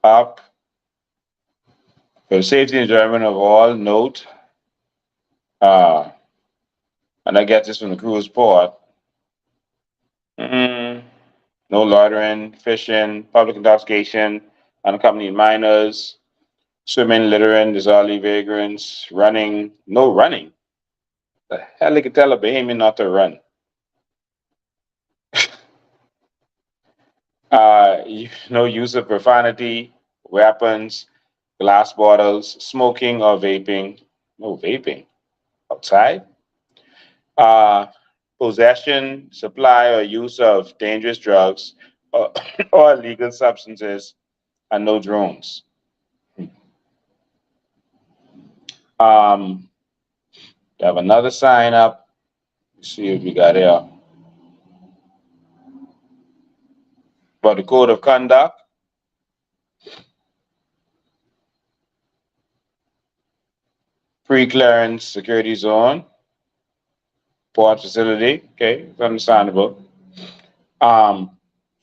up for the safety and enjoyment of all. Note, and I get this from the cruise port. No loitering, fishing, public intoxication, unaccompanied minors, swimming, littering, disorderly vagrants, running. No running. The hell they could tell a Bahamian not to run? No use of profanity, weapons, glass bottles, smoking or vaping. No vaping outside. Possession, supply, or use of dangerous drugs or illegal substances, and no drones. I have another sign up. Let's see what we got here. For the code of conduct. Pre-clearance security zone. Port facility. Okay, it's understandable.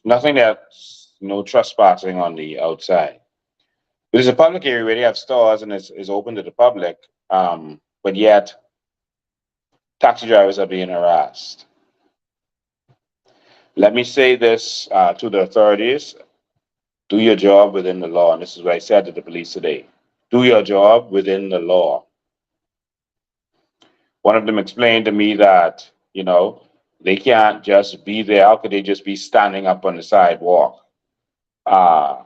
Nothing that's no trespassing on the outside. But it's a public area where they have stores and it's open to the public. But yet taxi drivers are being harassed. Let me say this to the authorities. Do your job within the law. And this is what I said to the police today. Do your job within the law. One of them explained to me that, you know, they can't just be there. How could they just be standing up on the sidewalk? I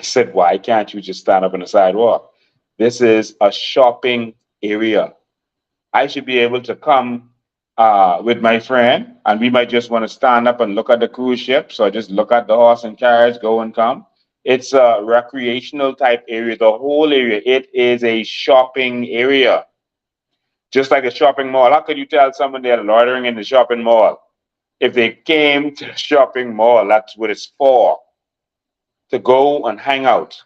said, why can't you just stand up on the sidewalk? This is a shopping area. I should be able to come with my friend, and we might just want to stand up and look at the cruise ships or just look at the horse and carriage go and come. It's a recreational type area, the whole area. It is a shopping area. Just like a shopping mall. How could you tell someone they're loitering in the shopping mall? If they came to the shopping mall, that's what it's for. To go and hang out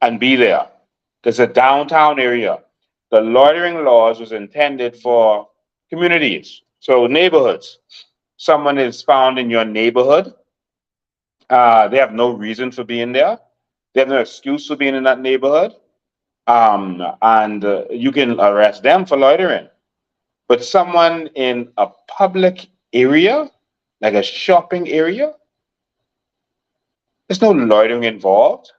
and be there. There's a downtown area. The loitering laws was intended for communities. So neighborhoods. Someone is found in your neighborhood They have no reason for being there. They have no excuse for being in that neighborhood. And you can arrest them for loitering. But someone in a public area, like a shopping area, there's no loitering involved.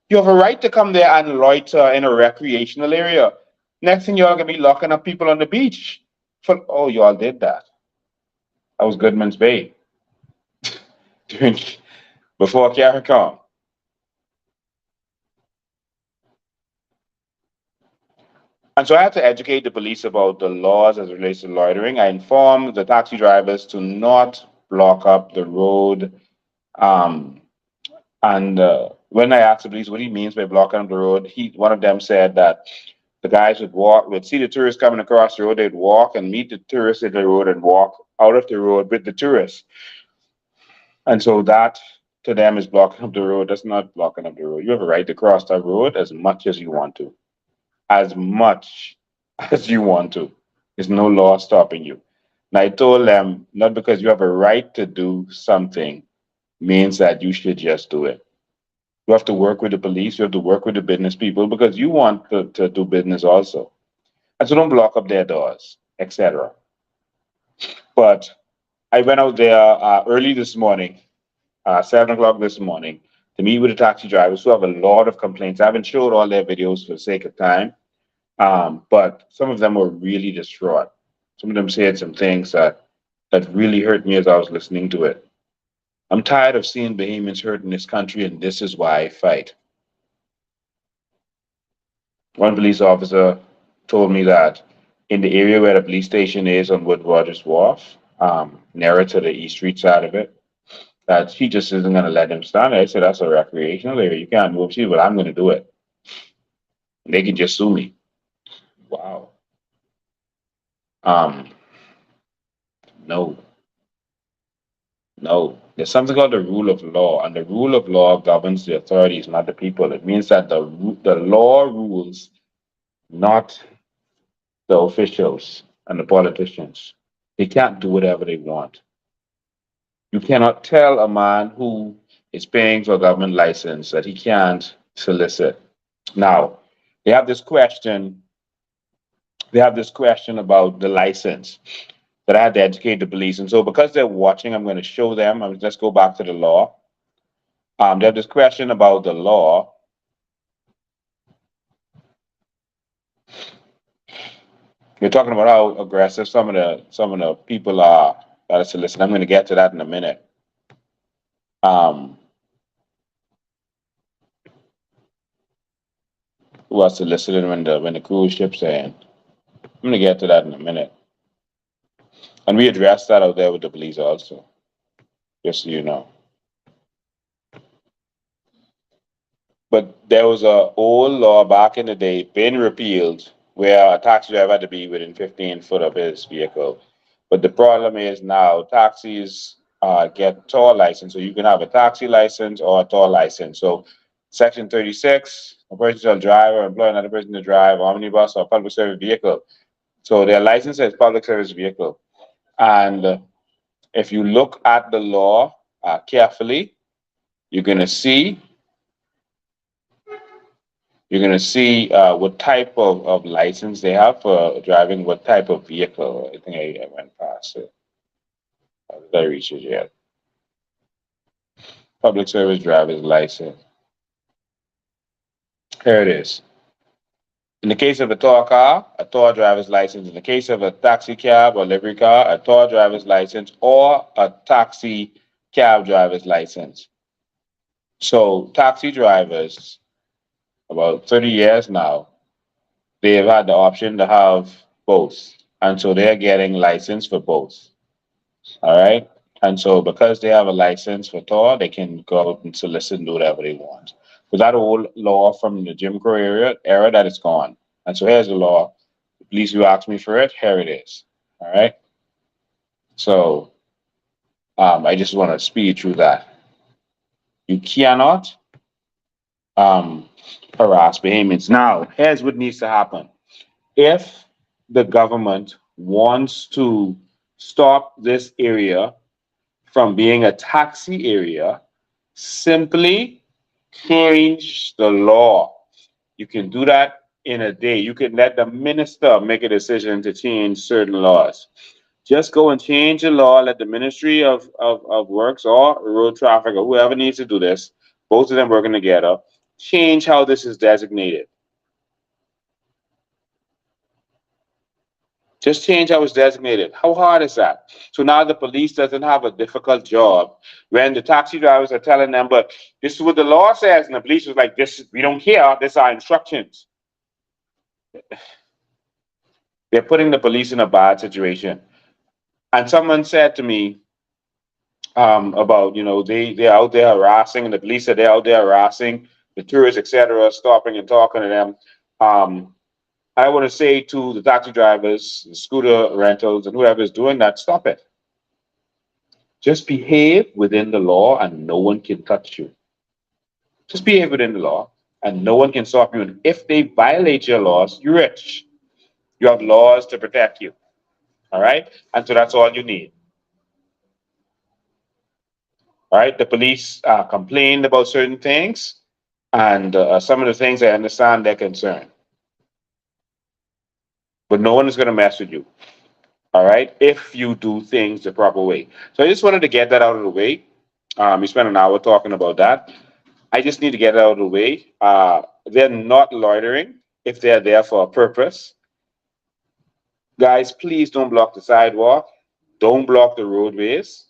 You have a right to come there and loiter in a recreational area. Next thing y'all gonna be locking up people on the beach. Oh, y'all did that. That was Goodman's Bay. Before CARICOM. And so I had to educate the police about the laws as it relates to loitering. I informed the taxi drivers to not block up the road. When I asked the police what he means by blocking up the road, one of them said that the guys would see the tourists coming across the road, they'd walk and meet the tourists at the road and walk out of the road with the tourists. And so that to them is blocking up the road. That's not blocking up the road. You have a right to cross that road as much as you want to. As much as you want to. There's no law stopping you. And I told them, not because you have a right to do something means that you should just do it. You have to work with the police, you have to work with the business people because you want to do business also. And so don't block up their doors, etc. But I went out there early this morning, 7 o'clock this morning, to meet with the taxi drivers who have a lot of complaints. I haven't showed all their videos for the sake of time, but some of them were really distraught. Some of them said some things that really hurt me as I was listening to it. I'm tired of seeing Bahamians hurt in this country, and this is why I fight. One police officer told me that in the area where the police station is on Wood Rogers Wharf, nearer to the East Street side of it, that she just isn't going to let him stand there. I said, that's a recreational area. You can't move. She said, well, I'm going to do it. They can just sue me. Wow. No. There's something called the rule of law, and the rule of law governs the authorities, not the people. It means that the law rules, not the officials and the politicians. They can't do whatever they want. You cannot tell a man who is paying for a government license that he can't solicit. Now, they have this question about the license that I had to educate the police. And so because they're watching, I'm going to show them. Let's go back to the law. They have this question about the law. You're talking about how aggressive some of the people are that are soliciting. I'm going to get to that in a minute. Who are soliciting when the cruise ships are in? I'm going to get to that in a minute. And we addressed that out there with the police also, just so you know. But there was an old law back in the day, been repealed, where a taxi driver had to be within 15 foot of his vehicle. But the problem is now taxis get toll license, so you can have a taxi license or a toll license. So Section 36, a person shall drive or employ another person to drive omnibus or public service vehicle. So their license is public service vehicle. And if you look at the law carefully, you're going to see what type of license they have for driving, what type of vehicle. I think I went past it. Did I reach it yet? Public service driver's license. Here it is. In the case of a tow car, a tow driver's license. In the case of a taxi cab or livery car, a tow driver's license or a taxi cab driver's license. So taxi drivers, about 30 years now, they've had the option to have both. And so they're getting license for both. All right. And so because they have a license for tow, they can go out and solicit and do whatever they want. But that old law from the Jim Crow era that is gone. And so here's the law. Please, you asked me for it. Here it is. All right. So I just want to speed through that. You cannot harass Bahamians. Now, here's what needs to happen. If the government wants to stop this area from being a taxi area, simply change the law. You can do that in a day. You can let the minister make a decision to change certain laws. Just go and change the law, let the Ministry of Works or Road Traffic or whoever needs to do this, both of them working together, change how this is designated. Just change how it's designated. How hard is that? So now the police doesn't have a difficult job when the taxi drivers are telling them, but this is what the law says, and the police was like, this, we don't care, this are instructions. They're putting the police in a bad situation. And someone said to me about, you know, they're out there harassing, and the police said they're out there harassing the tourists, etc., stopping and talking to them. I want to say to the taxi drivers, the scooter rentals, and whoever is doing that, stop it. Just behave within the law and no one can touch you. Just behave within the law and no one can stop you. And if they violate your laws, you're rich. You have laws to protect you. All right? And so that's all you need. All right? The police complained about certain things, and some of the things I understand their concern. But no one is going to mess with you. All right? If you do things the proper way. So I just wanted to get that out of the way. We spent an hour talking about that. I just need to get it out of the way. They're not loitering if they're there for a purpose. Guys, please don't block the sidewalk. Don't block the roadways.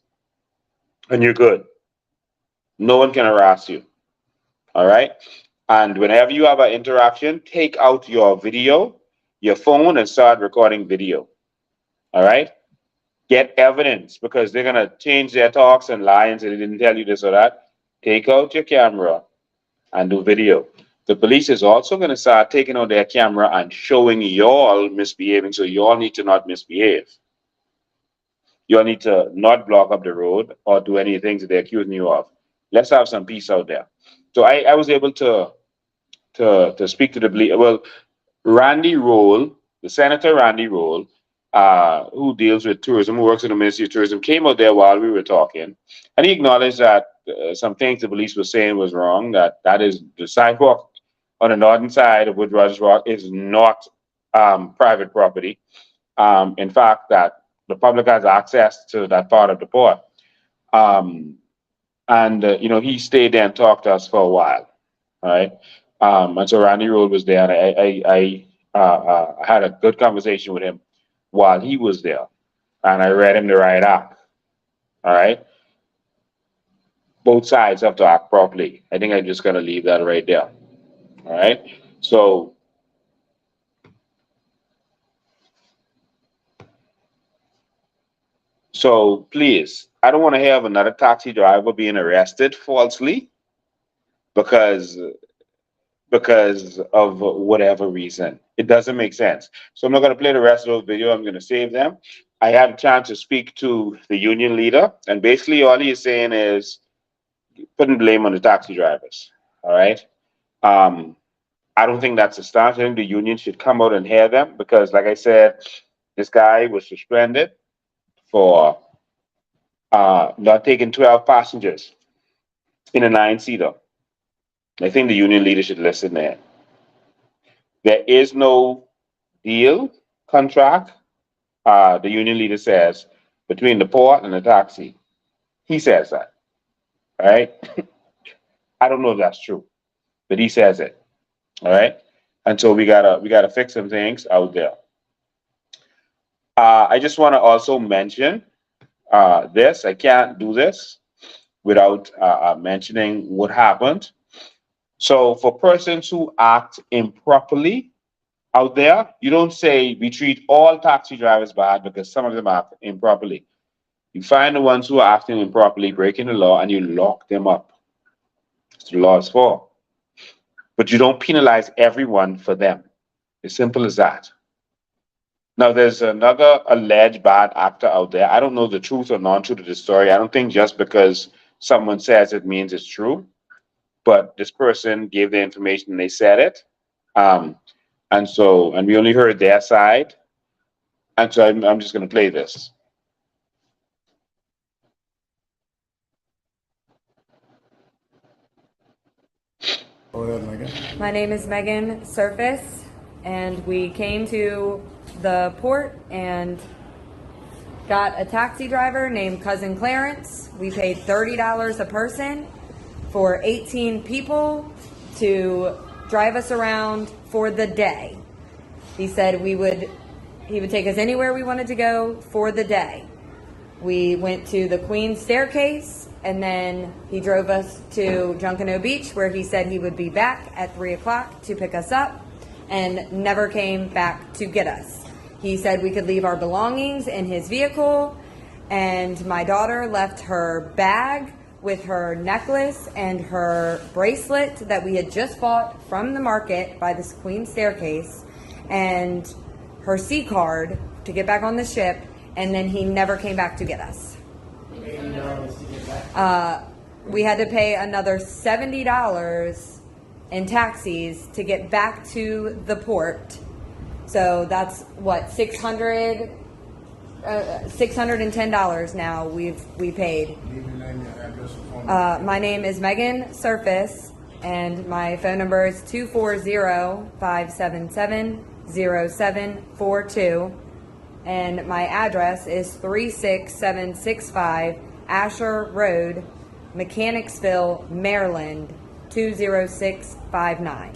And you're good. No one can harass you. All right? And whenever you have an interaction, take out your video, your phone, and start recording video. All right? Get evidence, because they're going to change their talks and lie and say they didn't tell you this or that. Take out your camera and do video. The police is also going to start taking out their camera and showing y'all misbehaving, so y'all need to not misbehave. Y'all need to not block up the road or do any things that they're accusing you of. Let's have some peace out there. So I was able to speak to the police. Well, Randy Roll, the Senator Randy Roll, who deals with tourism, who works in the Ministry of Tourism, came out there while we were talking, and he acknowledged that some things the police were saying was wrong, that is the sidewalk on the northern side of Wood Rogers Rock is not private property. In fact, that the public has access to that part of the port. You know, he stayed there and talked to us for a while, right? And so Randy Roll was there, and I had a good conversation with him while he was there, and I read him the right act. All right, both sides have to act properly. I think I'm just gonna leave that right there. All right, so please, I don't want to have another taxi driver being arrested falsely because of whatever reason. It doesn't make sense. So I'm not going to play the rest of the video. I'm going to save them. I had a chance to speak to the union leader, and basically all he is saying is putting blame on the taxi drivers. All right. I don't think that's a start. I think the union should come out and hear them, because, like I said, this guy was suspended for not taking 12 passengers in a 9-seater. I think the union leader should listen there. There is no deal, contract, the union leader says, between the port and the taxi. He says that, all right? I don't know if that's true, but he says it, all right? And so we gotta fix some things out there. I just want to also mention this. I can't do this without mentioning what happened. So for persons who act improperly out there, you don't say we treat all taxi drivers bad because some of them act improperly. You find the ones who are acting improperly, breaking the law, and you lock them up. It's the law's fault. But you don't penalize everyone for them. As simple as that. Now, there's another alleged bad actor out there. I don't know the truth or non-truth of the story. I don't think just because someone says it means it's true. But this person gave the information and they said it. And we only heard their side. And so I'm just going to play this. Go ahead, Megan. My name is Megan Surface, and we came to the port and got a taxi driver named Cousin Clarence. We paid $30 a person for 18 people to drive us around for the day. He said he would take us anywhere we wanted to go for the day. We went to the Queen's Staircase, and then he drove us to Junkanoo Beach, where he said he would be back at 3 o'clock to pick us up, and never came back to get us. He said we could leave our belongings in his vehicle, and my daughter left her bag with her necklace and her bracelet that we had just bought from the market by this Queen's Staircase, and her C card to get back on the ship, and then he never came back to get us. We had to pay another $70 in taxis to get back to the port. So that's what, $610 now we paid. My name is Megan Surface, and my phone number is 240-577-0742, and my address is 36765 Asher Road, Mechanicsville, Maryland 20659.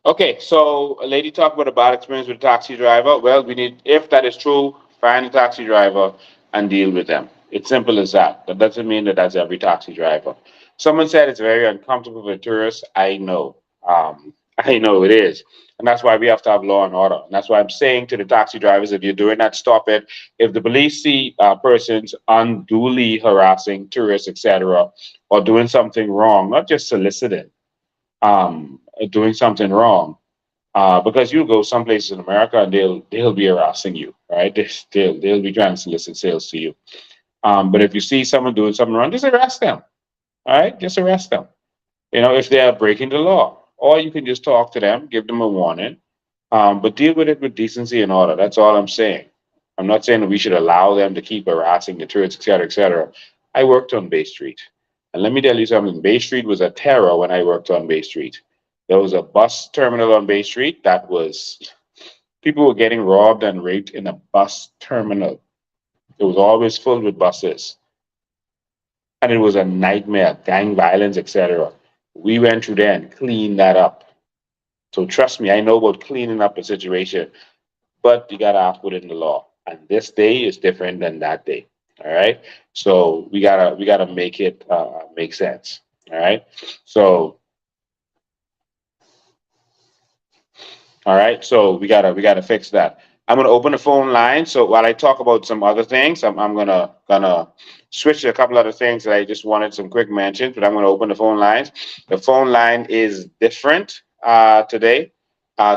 Okay, so a lady talked about a bad experience with a taxi driver. Well, we need, if that is true, find a taxi driver and deal with them. It's simple as that. That doesn't mean that that's every taxi driver. Someone said it's very uncomfortable for tourists. I know. I know it is. And that's why we have to have law and order. And that's why I'm saying to the taxi drivers, if you're doing that, stop it. If the police see persons unduly harassing tourists, etc., or doing something wrong, not just soliciting, doing something wrong, because you go some places in America and they'll be harassing you, right? They'll be trying to solicit sales to you. But if you see someone doing something wrong, just arrest them. All right, just arrest them. You know, if they are breaking the law, or you can just talk to them, give them a warning, but deal with it with decency and order. That's all I'm saying. I'm not saying that we should allow them to keep harassing the tourists, etc., etc. I worked on Bay Street, and let me tell you something. Bay Street was a terror when I worked on Bay Street. There was a bus terminal on Bay Street that was, people were getting robbed and raped in a bus terminal. It was always filled with buses. And it was a nightmare, gang violence, etc. We went through there and cleaned that up. So trust me, I know about cleaning up a situation, but you gotta act within the law. And this day is different than that day. All right. So we gotta make it make sense. All right. So all right, so we gotta fix that. I'm gonna open the phone line. So while I talk about some other things, I'm gonna switch to a couple other things that I just wanted some quick mentions, but I'm gonna open the phone lines. The phone line is different today.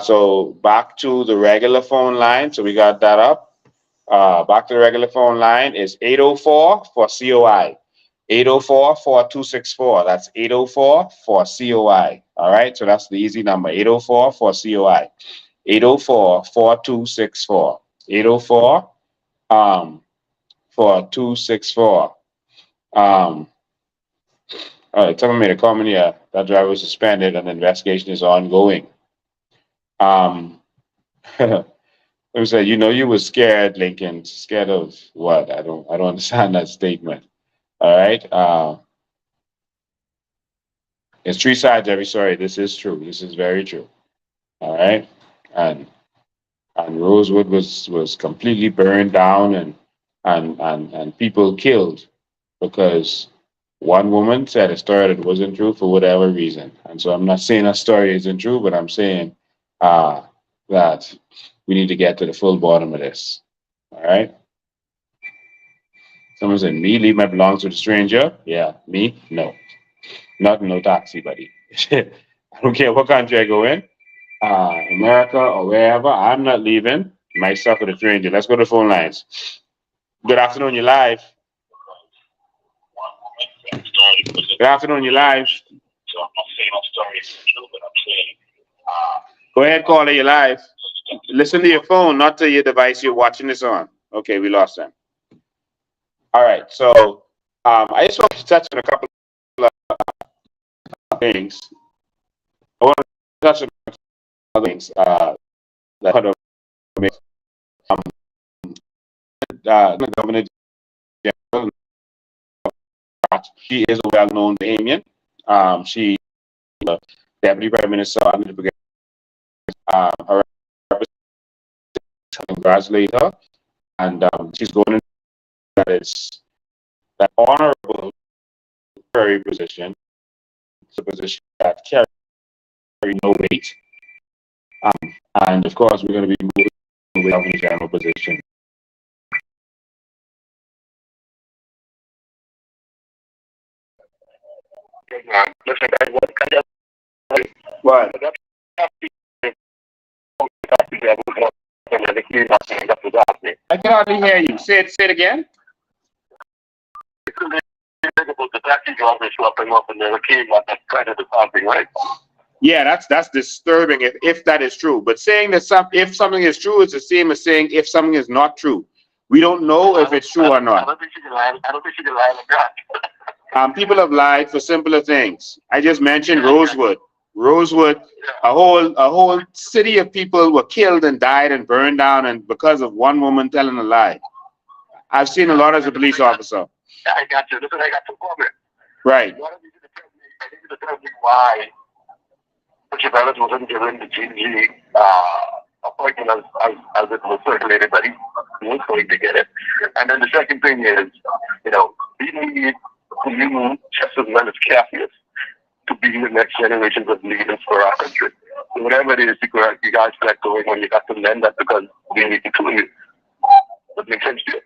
So back to the regular phone line. So we got that up. Back to the regular phone line is 804 for COI. 804-4264. That's 804-4-COI. All right, so that's the easy number. 804-4-COI. 804-4264. 804-4264. All right, someone made a comment here. That driver was suspended and the investigation is ongoing. Let me say, you know, you were scared, Lincoln. Scared of what? I don't understand that statement. All right. It's three sides to every story. This is true. This is very true. All right. And Rosewood was completely burned down and people killed because one woman said a story that wasn't true for whatever reason. And so I'm not saying that story isn't true, but I'm saying that we need to get to the full bottom of this. All right. Someone said, me leave my belongings with a stranger? Yeah, me? No. Not no taxi, buddy. I don't care what country I go in, America or wherever, I'm not leaving my stuff with a stranger. Let's go to the phone lines. Good afternoon, you're live. Good afternoon, you're live. Go ahead, caller, you're live. Listen to your phone, not to your device you're watching this on. Okay, we lost them. All right, so I just want to touch on a couple of things. I want to touch on a couple of things that the Governor General, she is a well-known Bahamian. She is the Deputy Prime Minister under the her congratulate her, and she's going into that it's that honorable position. It's a position that carries no weight, and of course we're going to be moving to the Governor General position. What? I can hardly hear you. Say it again. Yeah, that's disturbing if that is true. But saying that if something is true, it's the same as saying if something is not true. We don't know if it's true or not. I don't think she can lie. I don't think she can lie like that. People have lied for simpler things. I just mentioned Rosewood. Rosewood, a whole city of people were killed and died and burned down, and because of one woman telling a lie. I've seen a lot as a police officer. I got you. Listen, I got some comment. Right. Why don't you tell me why Butcher Bellis wasn't given the GG appointment as it was circulated, but he was going to get it. And then the second thing is, we need you just as well as Cassius to be the next generations of leaders for our country. So whatever it is you guys got going on, you got to lend that because we need to do it. That makes sense to you?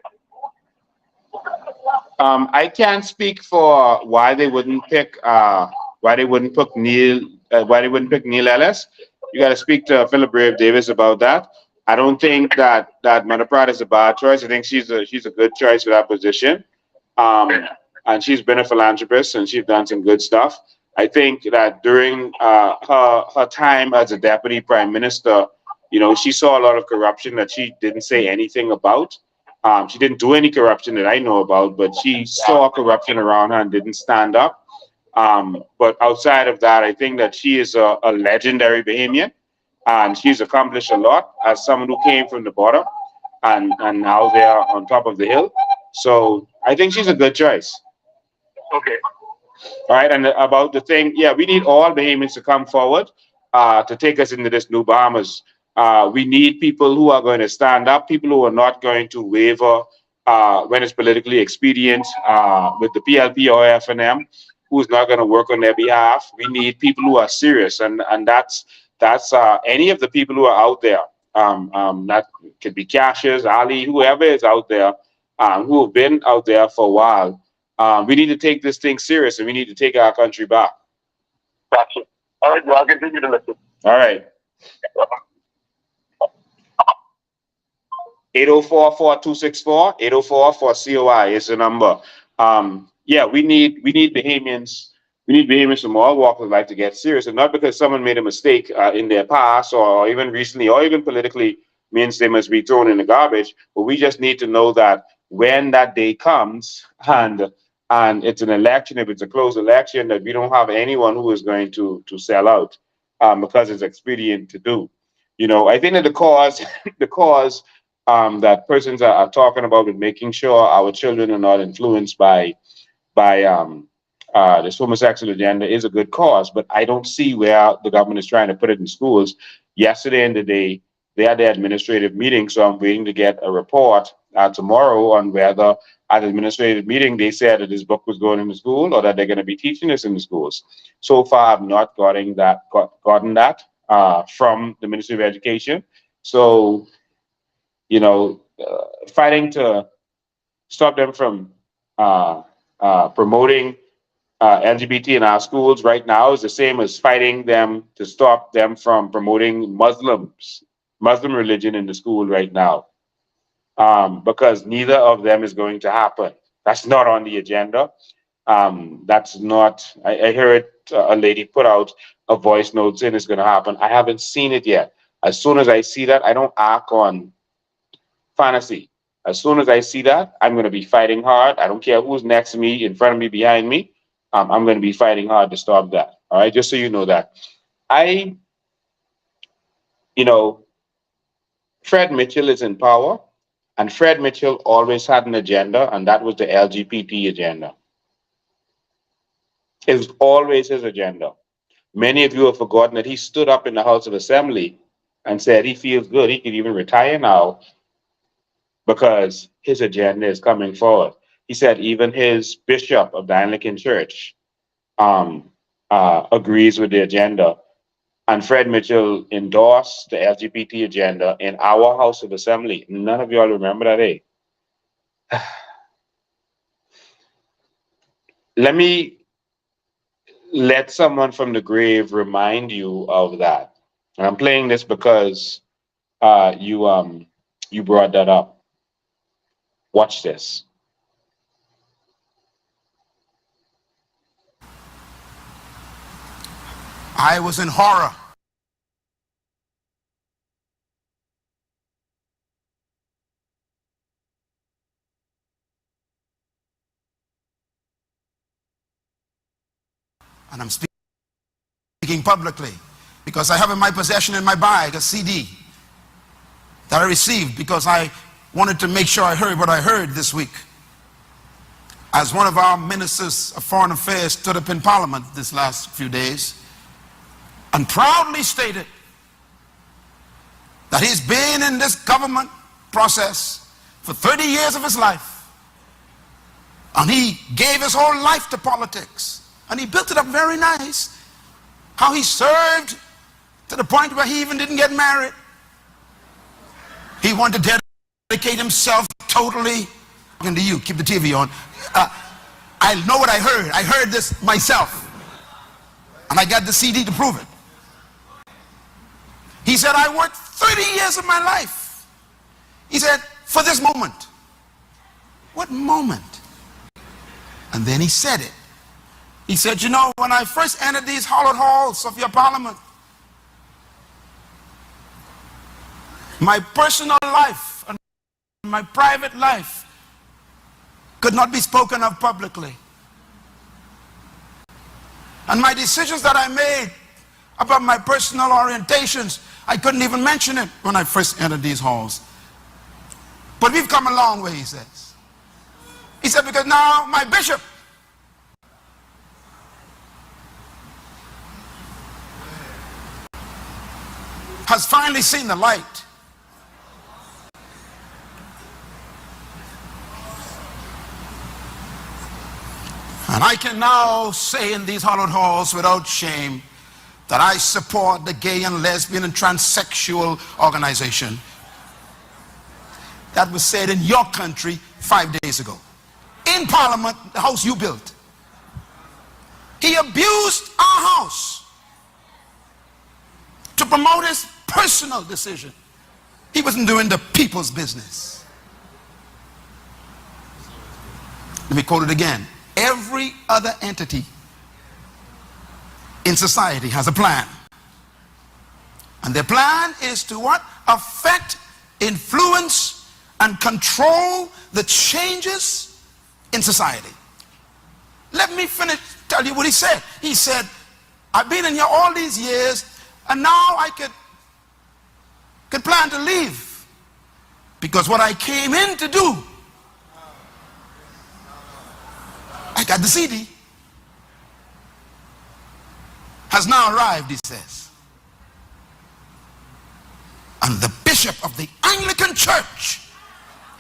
I can't speak for why they wouldn't pick Neil Ellis. You got to speak to Philip Brave Davis about that. I don't think that Mother Pratt is a bad choice. I think she's a good choice for that position. And she's been a philanthropist and she's done some good stuff. I think that during her time as a deputy prime minister, she saw a lot of corruption that she didn't say anything about. She didn't do any corruption that I know about, but she saw corruption around her and didn't stand up. But outside of that, I think that she is a legendary Bahamian, and she's accomplished a lot as someone who came from the bottom and now they're on top of the hill. So I think she's a good choice. Okay. All right, and about the thing, yeah, we need all Bahamians to come forward to take us into this new Bahamas. We need people who are going to stand up, people who are not going to waver when it's politically expedient with the PLP or FNM, who's not going to work on their behalf. We need people who are serious, and that's any of the people who are out there. That could be Cassius, Ali, whoever is out there, who have been out there for a while. We need to take this thing serious, and we need to take our country back. Gotcha. All right, well, I'll continue to listen. All right. 804-4264, 804-4COI is the number. Yeah, we need Bahamians. We need Bahamians from all walks of life to get serious, and not because someone made a mistake in their past or even recently or even politically means they must be thrown in the garbage. But we just need to know that when that day comes and it's an election, if it's a close election, that we don't have anyone who is going to sell out because it's expedient to do. I think that the cause that persons are talking about with making sure our children are not influenced by this homosexual agenda is a good cause, but I don't see where the government is trying to put it in schools. Yesterday and today, they had their administrative meeting, so I'm waiting to get a report tomorrow on whether at the administrative meeting they said that this book was going into school or that they're going to be teaching this in the schools. So far, I've not gotten that from the Ministry of Education. So, fighting to stop them from promoting LGBT in our schools right now is the same as fighting them to stop them from promoting Muslim religion in the school right now, because neither of them is going to happen. That's not on the agenda. That's not. I heard a lady put out a voice note saying it's going to happen. I haven't seen it yet. As soon as I see that, I don't act on fantasy. As soon as I see that, I'm going to be fighting hard. I don't care who's next to me, in front of me, behind me. I'm going to be fighting hard to stop that. All right, just so you know that. Fred Mitchell is in power, and Fred Mitchell always had an agenda, and that was the LGBT agenda. It was always his agenda. Many of you have forgotten that he stood up in the House of Assembly and said he feels good. He can even retire now because his agenda is coming forward. He said even his bishop of the Anglican Church agrees with the agenda. And Fred Mitchell endorsed the LGBT agenda in our House of Assembly. None of y'all remember that, eh? Let me let someone from the grave remind you of that. And I'm playing this because you brought that up. Watch this. I was in horror. And I'm speaking publicly because I have in my possession in my bag a CD that I received because I wanted to make sure I heard what I heard this week. As one of our ministers of foreign affairs stood up in Parliament this last few days and proudly stated that he's been in this government process for 30 years of his life, and he gave his whole life to politics, and he built it up very nice. How he served to the point where he even didn't get married. He wanted to dedicate himself totally. Talking to you, keep the TV on. I know what I heard. I heard this myself, and I got the CD to prove it. He said, I worked 30 years of my life. He said, for this moment. What moment? And then he said it. He said, you know, when I first entered these hallowed halls of your Parliament, my personal life and my private life could not be spoken of publicly. And my decisions that I made about my personal orientations, I couldn't even mention it when I first entered these halls. But we've come a long way, he says. He said, because now my bishop has finally seen the light. And I can now say in these hallowed halls without shame that I support the gay and lesbian and transsexual organization that was said in your country 5 days ago. In Parliament, the house you built. He abused our house to promote his personal decision. He wasn't doing the people's business. Let me quote it again. Every other entity in society has a plan. And their plan is to what? Affect, influence, and control the changes in society. Let me tell you what he said. He said, I've been in here all these years, and now I could plan to leave. Because what I came in to do, I got the CD. Has now arrived, he says. And the bishop of the Anglican Church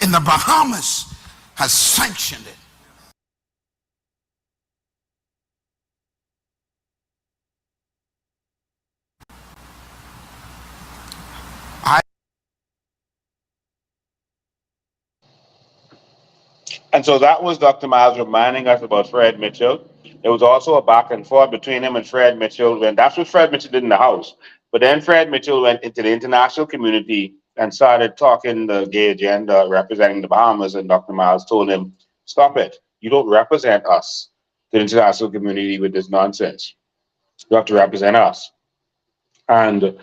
in the Bahamas has sanctioned it. And so that was Dr. Miles reminding us about Fred Mitchell. There was also a back and forth between him and Fred Mitchell, and that's what Fred Mitchell did in the House. But then Fred Mitchell went into the international community and started talking the gay agenda, representing the Bahamas, and Dr. Miles told him, stop it. You don't represent us, the international community, with this nonsense. You have to represent us. And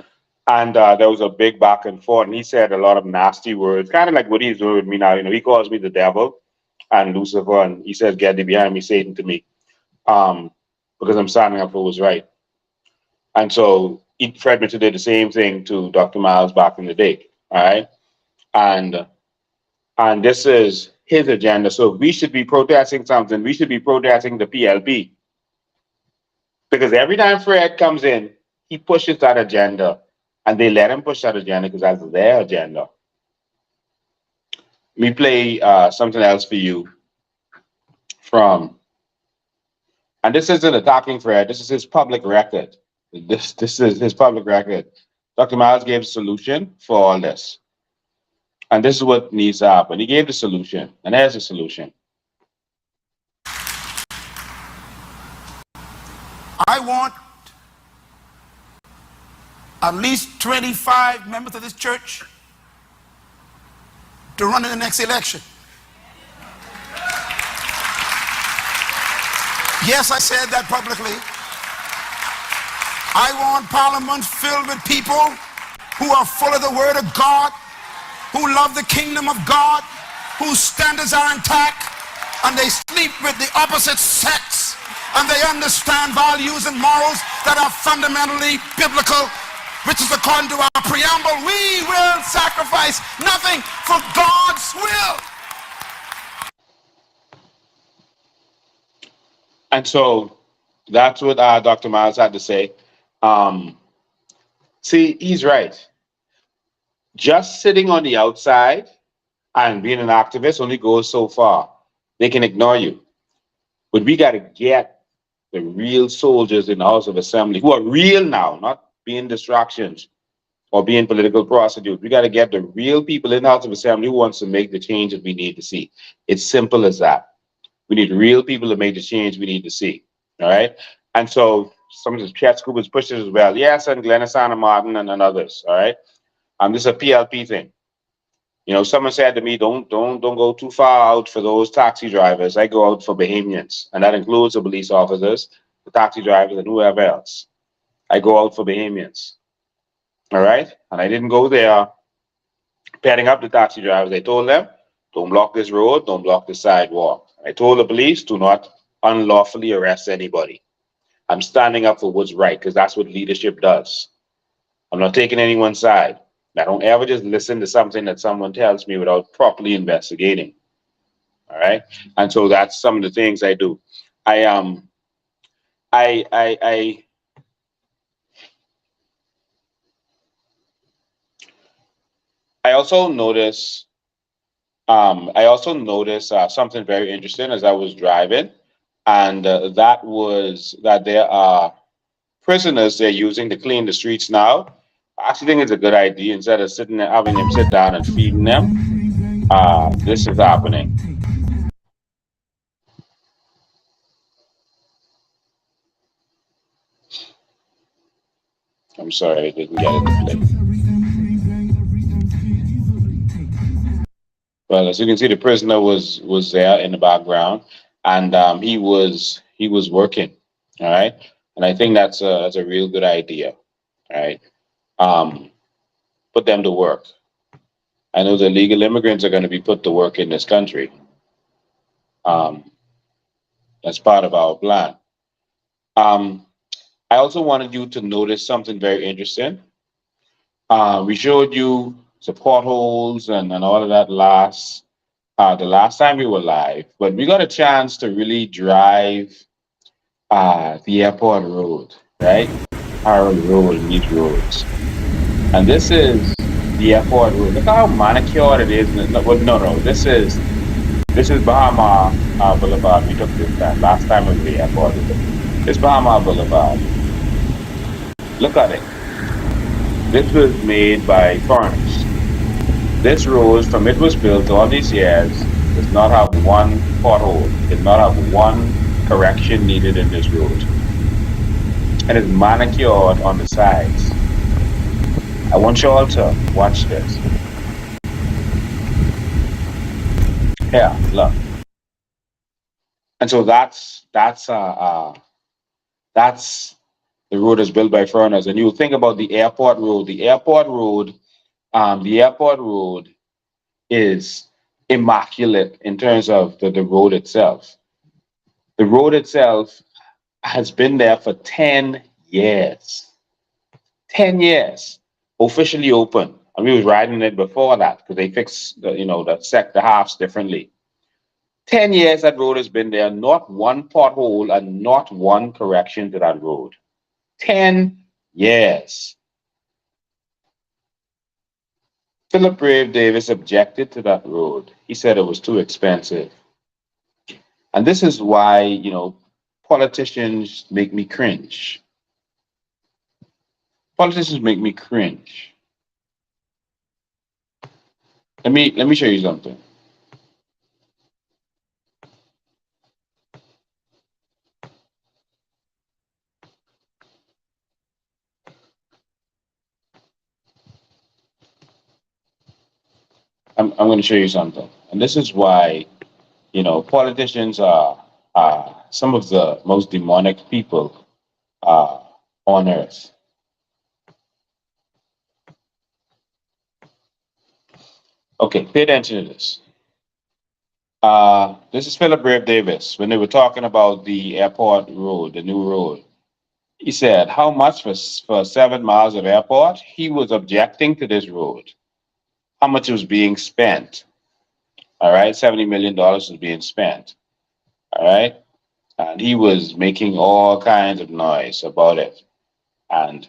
And there was a big back and forth, and he said a lot of nasty words, kind of like what he's doing with me now. You know, he calls me the devil and Lucifer, and he says, "Get thee behind me, Satan," to me, because I'm standing up for what's right. And so Fred Mitchell did the same thing to Dr. Miles back in the day, all right? And this is his agenda. So if we should be protesting something, we should be protesting the PLP. Because every time Fred comes in, he pushes that agenda, and they let him push that agenda because that's their agenda. Let me play something else for you from, and this isn't attacking Fred, this is his public record. This is his public record. Dr. Miles gave a solution for all this. And this is what needs to happen. He gave the solution, and there's the solution. I want at least 25 members of this church to run in the next election. Yes, I said that publicly. I want Parliament filled with people who are full of the Word of God, who love the kingdom of God, whose standards are intact, and they sleep with the opposite sex, and they understand values and morals that are fundamentally biblical, which is according to our preamble. We will sacrifice nothing for God's will. And so that's what Dr. Miles had to say. See, he's right. Just sitting on the outside and being an activist only goes so far. They can ignore you. But we got to get the real soldiers in the House of Assembly who are real now, not being distractions or being political prostitutes. We got to get the real people in the House of Assembly who wants to make the change that we need to see. It's simple as that. We need real people to make the change we need to see. All right. And so some of the chat scoopers push this as well. Yes, and Glennis Anna Martin and others. All right. This is a PLP thing. You know, someone said to me, don't go too far out for those taxi drivers. I go out for Bahamians, and that includes the police officers, the taxi drivers, and whoever else. I go out for Bahamians. All right. And I didn't go there patting up the taxi drivers. I told them, don't block this road, don't block the sidewalk. I told the police, do not unlawfully arrest anybody. I'm standing up for what's right, because that's what leadership does. I'm not taking anyone's side. I don't ever just listen to something that someone tells me without properly investigating. All right. And so that's some of the things I do. I also notice something very interesting as I was driving, and that was that there are prisoners they're using to clean the streets now. I actually think it's a good idea. Instead of sitting there, having them sit down and feeding them, this is happening. I'm sorry, I didn't get it to play. Well, as you can see, the prisoner was there in the background, and he was working. All right, and I think that's a real good idea. All right. Put them to work. I know the illegal immigrants are going to be put to work in this country. That's part of our plan. I also wanted you to notice something very interesting. We showed you the potholes and all of that the last time we were live, but we got a chance to really drive the airport road, right? Harold Road and these roads. And this is the airport road. Look how manicured it is. No. This is Bahama Boulevard. We took this last time at the airport. It's Bahama Boulevard. Look at it. This was made by foreigners. This road, from it was built all these years, does not have one pothole. Does not have one correction needed in this road. And it's manicured on the sides. I want you all to watch this. Here, look. And so that's The road is built by foreigners. And you think about the airport road. The airport road is immaculate in terms of the road itself. The road itself has been there for 10 years. 10 years, officially open. And we was riding it before that because they fixed the halves differently. 10 years that road has been there, not one pothole and not one correction to that road. 10 years. Philip Brave Davis objected to that road. He said it was too expensive. And this is why, politicians make me cringe. Politicians make me cringe. Let me show you something. I'm going to show you something. And this is why, politicians are some of the most demonic people on earth. Okay, pay attention to this. This is Philip Brave Davis when they were talking about the airport road, the new road. He said, how much for 7 miles of airport? He was objecting to this road. How much was being spent? All right, $70 million was being spent. All right, and he was making all kinds of noise about it. And,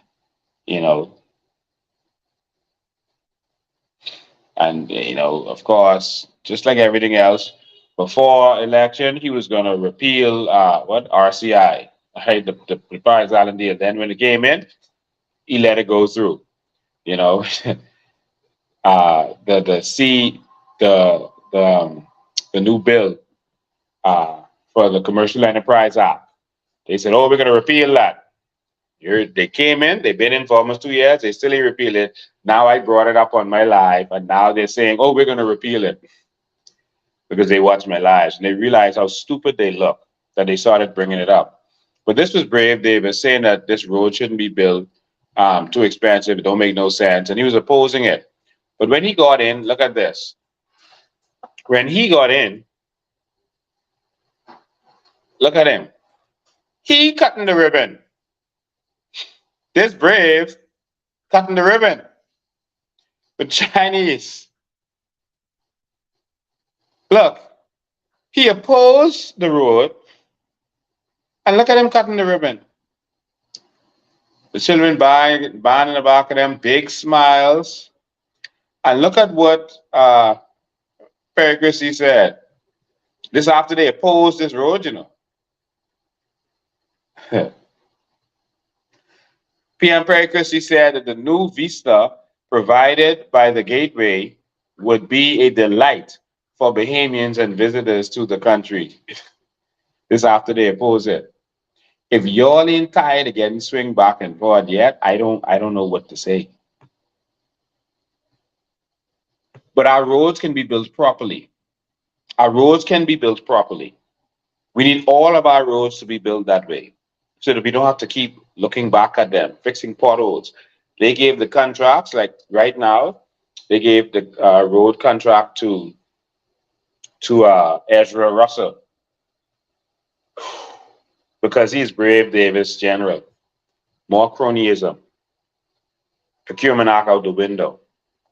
of course, just like everything else, before election, he was going to repeal RCI, right? The Paris Island deal. Then when it came in, he let it go through. The new bill for the Commercial Enterprise Act. They said, "Oh, we're going to repeal that." They came in. They've been in for almost 2 years. They still ain't repeal it. Now I brought it up on my live, and now they're saying, "Oh, we're going to repeal it," because they watch my lives and they realize how stupid they look that they started bringing it up. But this was Brave Davis saying that this road shouldn't be built, too expensive, it don't make no sense, and he was opposing it. But when he got in, look at this. When he got in, look at him. He cutting the ribbon. This Brave cutting the ribbon. The Chinese. Look, he opposed the road, and look at him cutting the ribbon. The children buying in the back of them, big smiles. And look at what Perry Christie said. This after they opposed this road, PM Perry Christie said that the new vista provided by the gateway would be a delight for Bahamians and visitors to the country. This after they oppose it. If y'all ain't tired of getting swing back and forth yet, I don't know what to say. But our roads can be built properly. Our roads can be built properly. We need all of our roads to be built that way, so that we don't have to keep looking back at them, fixing potholes. They gave the contracts, like right now, they gave the road contract to Ezra Russell because he's Brave Davis General. More cronyism. Procurement Act out the window.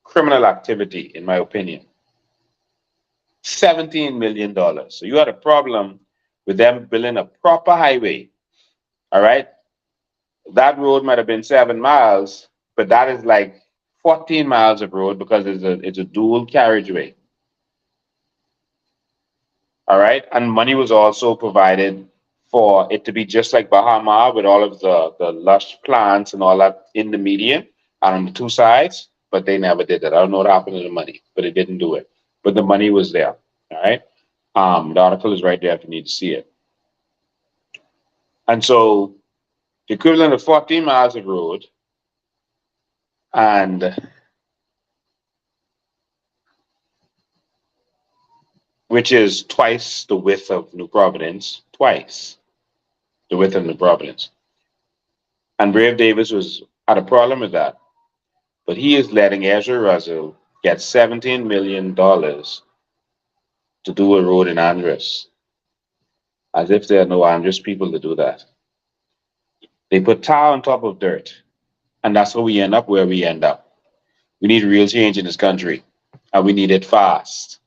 Criminal activity, in my opinion. $17 million. So you had a problem with them building a proper highway. All right? That road might have been 7 miles, but that is like 14 miles of road because it's a dual carriageway. All right? And money was also provided for it to be just like Bahama with all of the lush plants and all that in the median and on the two sides, but they never did that. I don't know what happened to the money, but it didn't do it. But the money was there. All right? The article is right there if you need to see it. And so the equivalent of 14 miles of road and which is twice the width of New Providence, twice the width of New Providence. And Brave Davis had a problem with that. But he is letting Ezra Russell get $17 million to do a road in Andros, as if there are no Andros people to do that. They put tar on top of dirt, and that's how we end up where we end up. We need real change in this country, and we need it fast.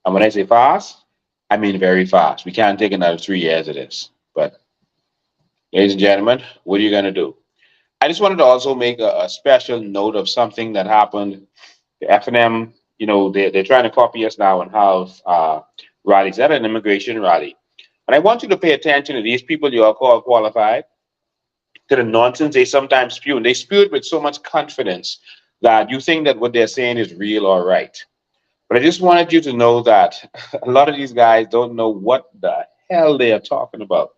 And when I say fast, I mean very fast. We can't take another 3 years of this. But, ladies and gentlemen, what are you going to do? I just wanted to also make a special note of something that happened. The FNM, you know, they're trying to copy us now and have rallies. At an immigration rally. And I want you to pay attention to these people you all call qualified, to the nonsense they sometimes spew. And they spew it with so much confidence that you think that what they're saying is real or right. But I just wanted you to know that a lot of these guys don't know what the hell they are talking about.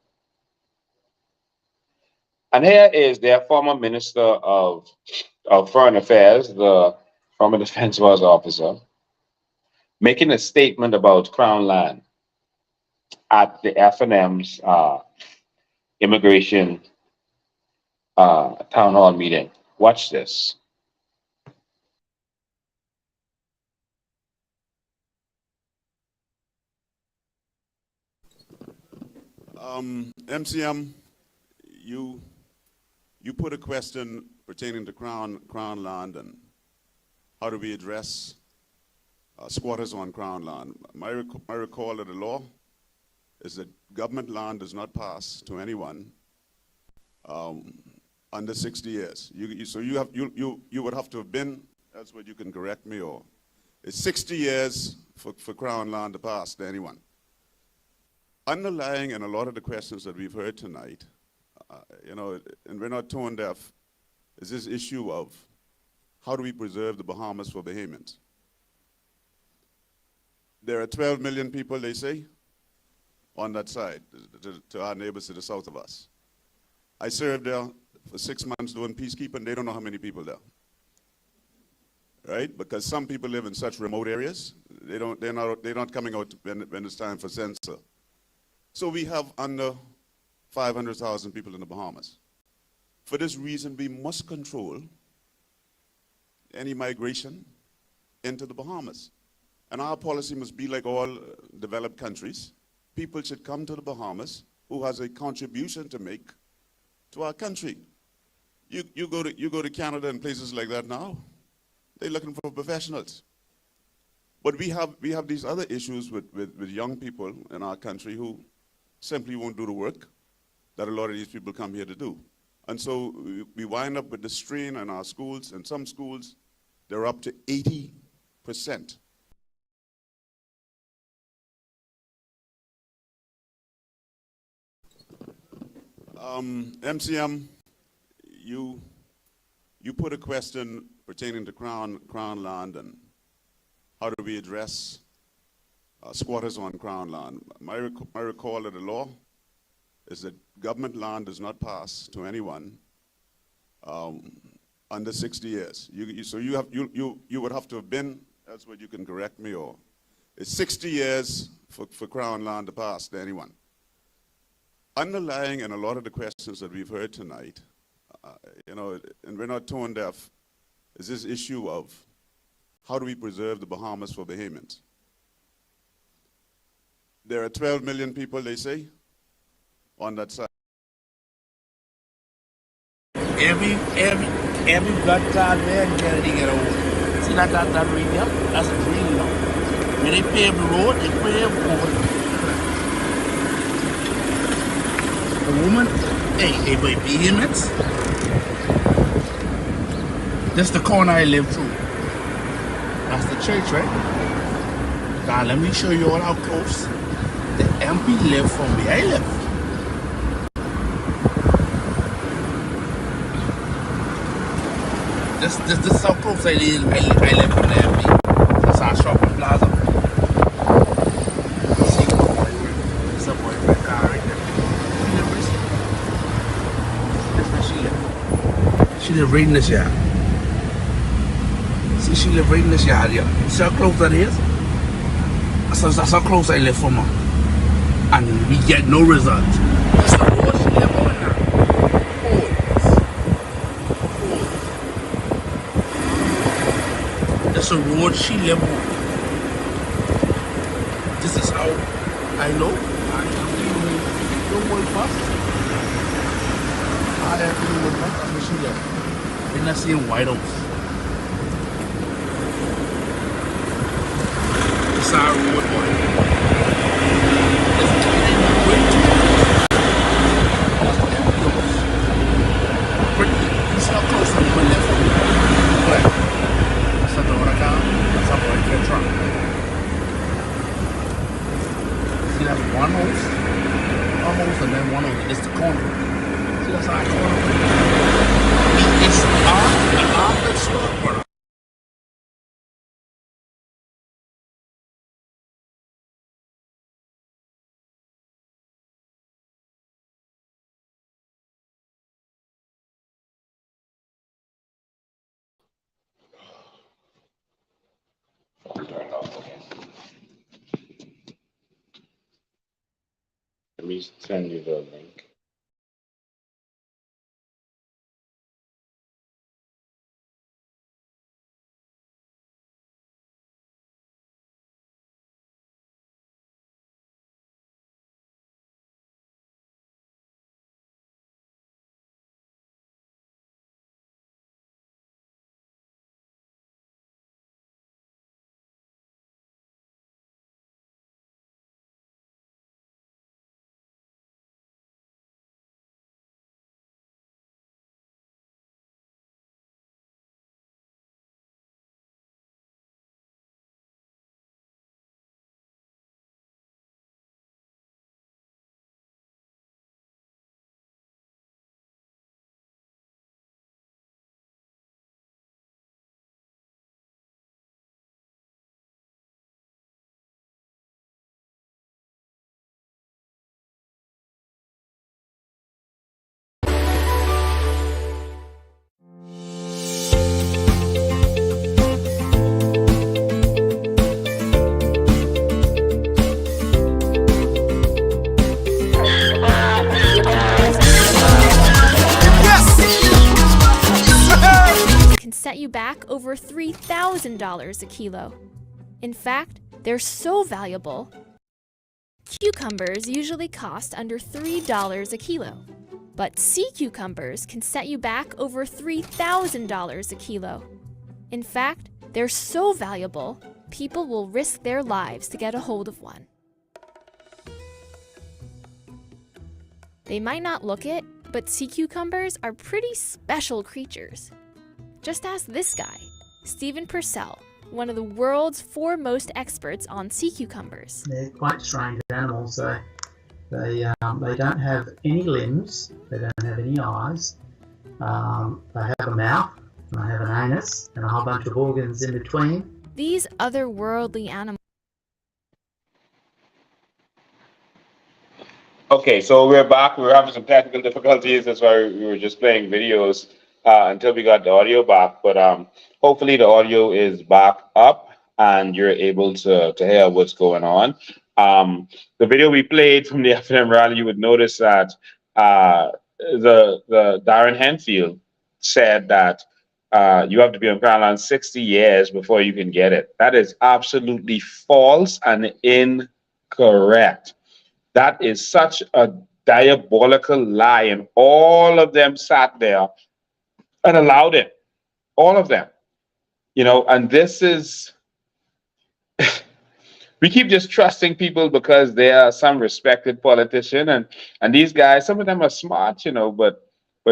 And here is their former Minister of Foreign Affairs, the former Defense Force officer, making a statement about Crown land at the FNM's immigration town hall meeting. Watch this. MCM, you put a question pertaining to Crown land and how do we address squatters on Crown land. My recall of the law is that government land does not pass to anyone under 60 years. So you would have to have been, that's what you can correct me, or it's 60 years for Crown land to pass to anyone. Underlying in a lot of the questions that we've heard tonight, you know, and we're not tone deaf, is this issue of how do we preserve the Bahamas for Bahamians? There are 12 million people, they say, on that side, to our neighbors to the south of us. I served there for 6 months doing peacekeeping. They don't know how many people there, right? Because some people live in such remote areas. They're not coming out when it's time for census. So we have under 500,000 people in the Bahamas. For this reason, we must control any migration into the Bahamas. And our policy must be like all developed countries. People should come to the Bahamas who has a contribution to make to our country. You go to Canada and places like that now, they're looking for professionals. But we have these other issues with young people in our country who simply won't do the work that a lot of these people come here to do. And so we wind up with the strain in our schools. In some schools, they're up to 80%. MCM, you put a question pertaining to Crown land and how do we address squatters on Crown land. My recall of the law is that government land does not pass to anyone under 60 years. So you would have to have been, that's what you can correct me, or it's 60 years for Crown land to pass to anyone. Underlying in a lot of the questions that we've heard tonight, you know, and we're not tone deaf, is this issue of how do we preserve the Bahamas for Bahamians? There are 12 million people, they say, on that side. Every blood clot man in Kennedy get over. See that right there? That's a green law. When they pave the road, they pave over. The woman, hey, boy, Bahamians. This is the corner I live through. That's the church, right? Now let me show you all how close the MP live from where I live. This is how close I live from the MP. That's our shopping plaza. See it's a boyfriend car right there. She live right in this yard. See, she live right in this yard here. See how close that is? That's how close I live from her. And we get no result. That's the road she live on now. That's a road she live on. This is how I know. Don't worry fast. I have to work fast. I'm wishing that. In the same White House. This is our road, boy. It's not close to the left. See, that's one house, and then one house. It's the corner. See, that's our corner. It's our store, brother. Let me send you the link. Can set you back over $3,000 a kilo. In fact, they're so valuable. Cucumbers usually cost under $3 a kilo, but sea cucumbers can set you back over $3,000 a kilo. In fact, they're so valuable, people will risk their lives to get a hold of one. They might not look it, but sea cucumbers are pretty special creatures. Just ask this guy, Stephen Purcell, one of the world's foremost experts on sea cucumbers. They're quite strange animals. They don't have any limbs, they don't have any eyes, they have a mouth, and they have an anus, and a whole bunch of organs in between. These otherworldly animals. Okay, so we're back. We were having some technical difficulties. That's why we were just playing videos until we got the audio back. But hopefully the audio is back up and you're able to hear what's going on. The video we played from the FNM rally, you would notice that the Darren Henfield said that you have to be on Crown 60 years before you can get it. That is absolutely false and incorrect. That is such a diabolical lie, and all of them sat there and allowed it. All of them. You know, and this is, we keep just trusting people because they are some respected politician, and these guys, some of them are smart, you know, but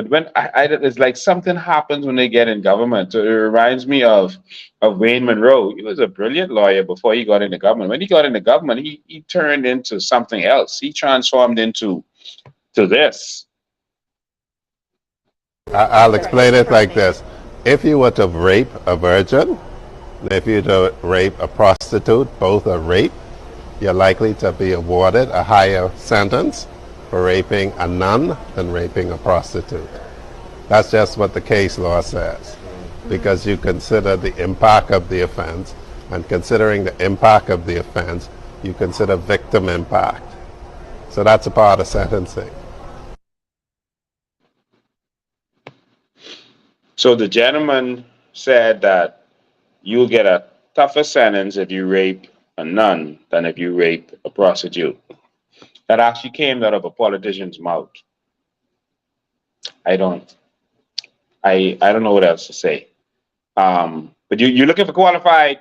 when it's like something happens when they get in government. So it reminds me of Wayne Monroe. He was a brilliant lawyer before he got into government. When he got into government, he turned into something else. He transformed into this. I'll explain it like this. If you were to rape a virgin, if you were to rape a prostitute, both are rape, you're likely to be awarded a higher sentence for raping a nun than raping a prostitute. That's just what the case law says, because you consider the impact of the offense, and considering the impact of the offense, you consider victim impact. So that's a part of sentencing. So the gentleman said that you'll get a tougher sentence if you rape a nun than if you rape a prostitute. That actually came out of a politician's mouth. I don't know what else to say. But you're looking for qualified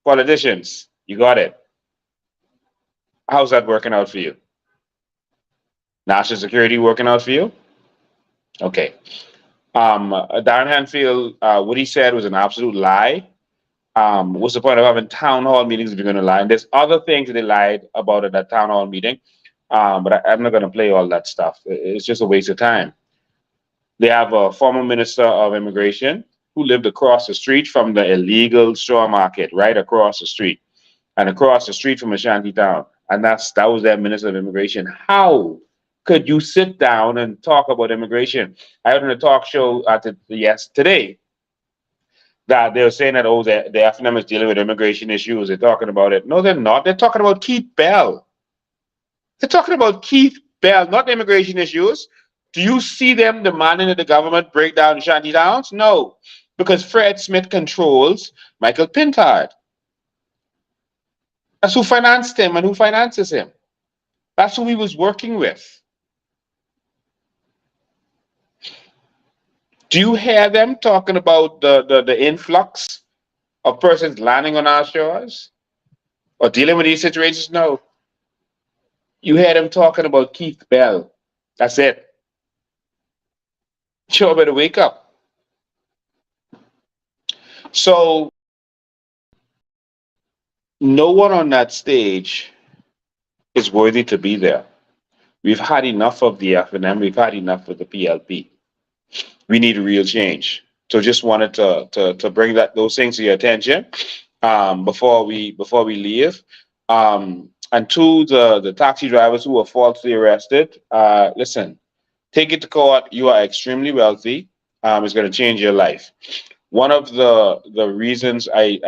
politicians. You got it. How's that working out for you? National security working out for you? Okay. Darren Hanfield, what he said was an absolute lie. What's the point of having town hall meetings if you're going to lie? And there's other things that they lied about at that town hall meeting, but I'm not going to play all that stuff. It's just a waste of time. They have a former minister of immigration who lived across the street from the illegal straw market, right across the street, and across the street from a shanty town. And that was their minister of immigration. How could you sit down and talk about immigration? I heard on a talk show today that they were saying that, oh, the FNM is dealing with immigration issues. They're talking about it. No, they're not. They're talking about Keith Bell. They're talking about Keith Bell, not immigration issues. Do you see them demanding that the government break down shanty towns? No, because Fred Smith controls Michael Pintard. That's who financed him and who finances him. That's who he was working with. Do you hear them talking about the influx of persons landing on our shores or dealing with these situations? No. You hear them talking about Keith Bell. That's it. Sure, better wake up. So, no one on that stage is worthy to be there. We've had enough of the FNM. We've had enough of the PLP. We need a real change. So just wanted to bring those things to your attention before we leave. And to the taxi drivers who were falsely arrested, listen, take it to court. You are extremely wealthy. It's going to change your life. One of the reasons I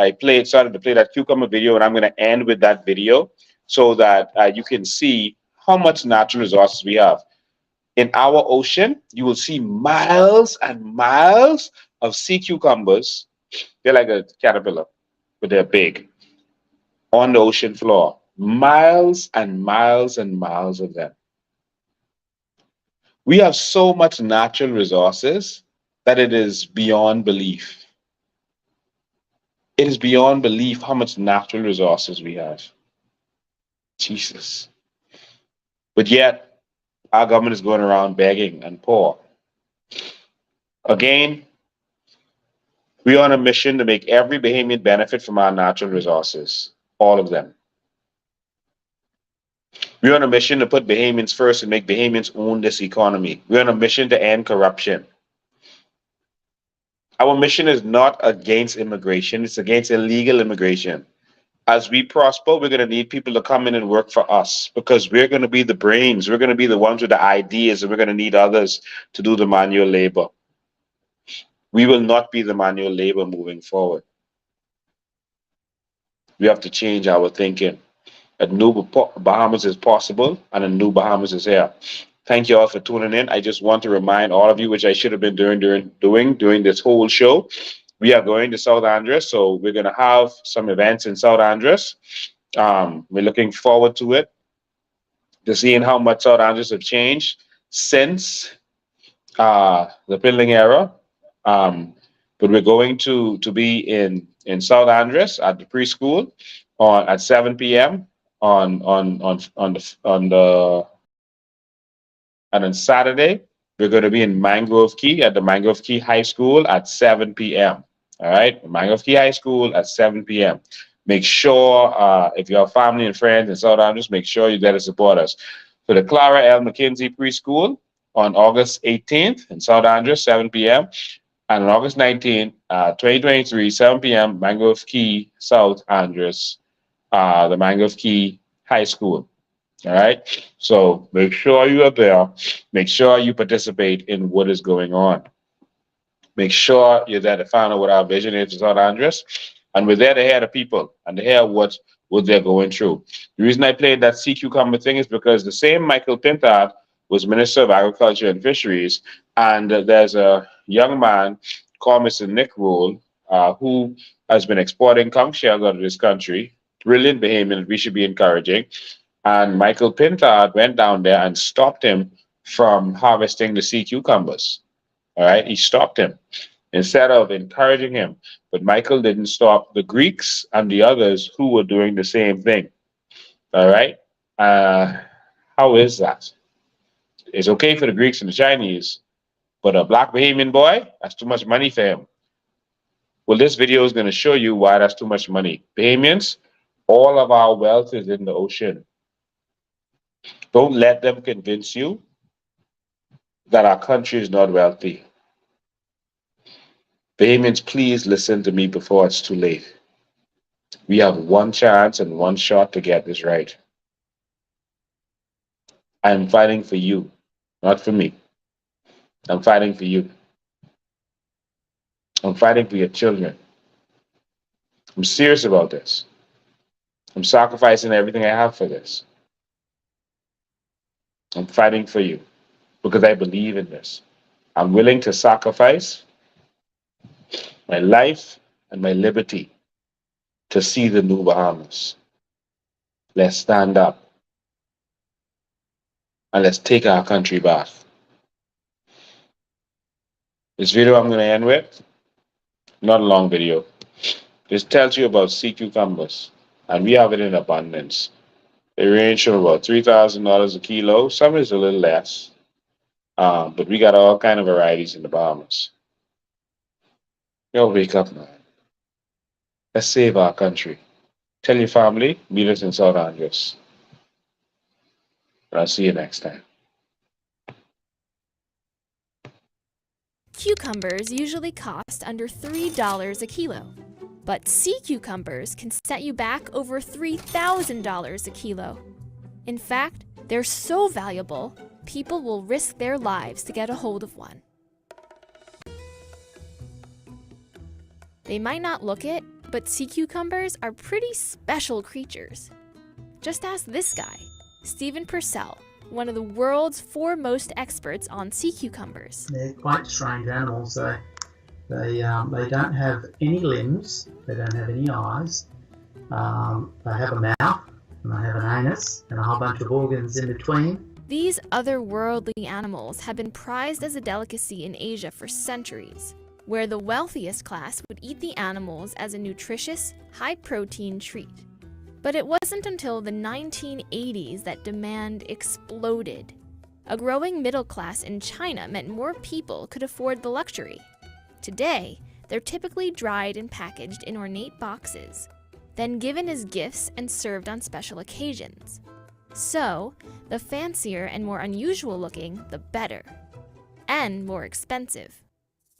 started to play that cucumber video, and I'm going to end with that video so that you can see how much natural resources we have. In our ocean, you will see miles and miles of sea cucumbers. They're like a caterpillar, but they're big. On the ocean floor, miles and miles and miles of them. We have so much natural resources that it is beyond belief. It is beyond belief how much natural resources we have. Jesus. But yet, our government is going around begging and poor. Again, we are on a mission to make every Bahamian benefit from our natural resources, all of them. We're on a mission to put Bahamians first and make Bahamians own this economy. We're on a mission to end corruption. Our mission is not against immigration, it's against illegal immigration. As we prosper, we're going to need people to come in and work for us because we're going to be the brains. We're going to be the ones with the ideas, and we're going to need others to do the manual labor. We will not be the manual labor moving forward. We have to change our thinking. A new Bahamas is possible, and a new Bahamas is here. Thank you all for tuning in. I just want to remind all of you, which I should have been doing during this whole show. We are going to South Andres, so we're going to have some events in South Andres. We're looking forward to it, to seeing how much South Andres have changed since the building era. But we're going to be in South Andres at the preschool at 7 p.m. And on Saturday we're going to be in Mangrove Key at the Mangrove Key High School at 7 p.m. All right, Mangrove Key High School at 7 p.m. Make sure if you have family and friends in South Andres, make sure you there to support us. So the Clara L. McKinsey Preschool on August 18th in South Andres, 7 p.m. And on August 19th, 2023, 7 p.m., Mangrove Key, South Andres, the Mangrove Key High School. All right, so make sure you are there. Make sure you participate in what is going on. Make sure you're there to find out what our vision is for South Andres. And we're there to hear the people and to hear what they're going through. The reason I played that sea cucumber thing is because the same Michael Pintard was Minister of Agriculture and Fisheries, and there's a young man called Mr. Nick Rule who has been exporting conch shells out of this country. Brilliant behavior we should be encouraging. And Michael Pintard went down there and stopped him from harvesting the sea cucumbers. All right, he stopped him instead of encouraging him. But Michael didn't stop the Greeks and the others who were doing the same thing. All right, how is that? It's okay for the Greeks and the Chinese, but a black Bahamian boy, that's too much money for him. Well, this video is going to show you why that's too much money. Bahamians, all of our wealth is in the ocean. Don't let them convince you that our country is not wealthy. Bahamians, please listen to me before it's too late. We have one chance and one shot to get this right. I'm fighting for you, not for me. I'm fighting for you. I'm fighting for your children. I'm serious about this. I'm sacrificing everything I have for this. I'm fighting for you because I believe in this. I'm willing to sacrifice my life and my liberty to see the new Bahamas. Let's stand up and let's take our country back. This video I'm going to end with, not a long video. This tells you about sea cucumbers, and we have it in abundance. They range from about $3,000 a kilo. Some is a little less, but we got all kind of varieties in the Bahamas. Yo, wake up, man. Let's save our country. Tell your family, meet us in South Andres. I'll see you next time. Cucumbers usually cost under $3 a kilo, but sea cucumbers can set you back over $3,000 a kilo. In fact, they're so valuable, people will risk their lives to get a hold of one. They might not look it, but sea cucumbers are pretty special creatures. Just ask this guy, Stephen Purcell, one of the world's foremost experts on sea cucumbers. They're quite strange animals. They don't have any limbs, they don't have any eyes, they have a mouth, and they have an anus, and a whole bunch of organs in between. These otherworldly animals have been prized as a delicacy in Asia for centuries, where the wealthiest class would eat the animals as a nutritious, high-protein treat. But it wasn't until the 1980s that demand exploded. A growing middle class in China meant more people could afford the luxury. Today, they're typically dried and packaged in ornate boxes, then given as gifts and served on special occasions. So, the fancier and more unusual looking, the better. And more expensive.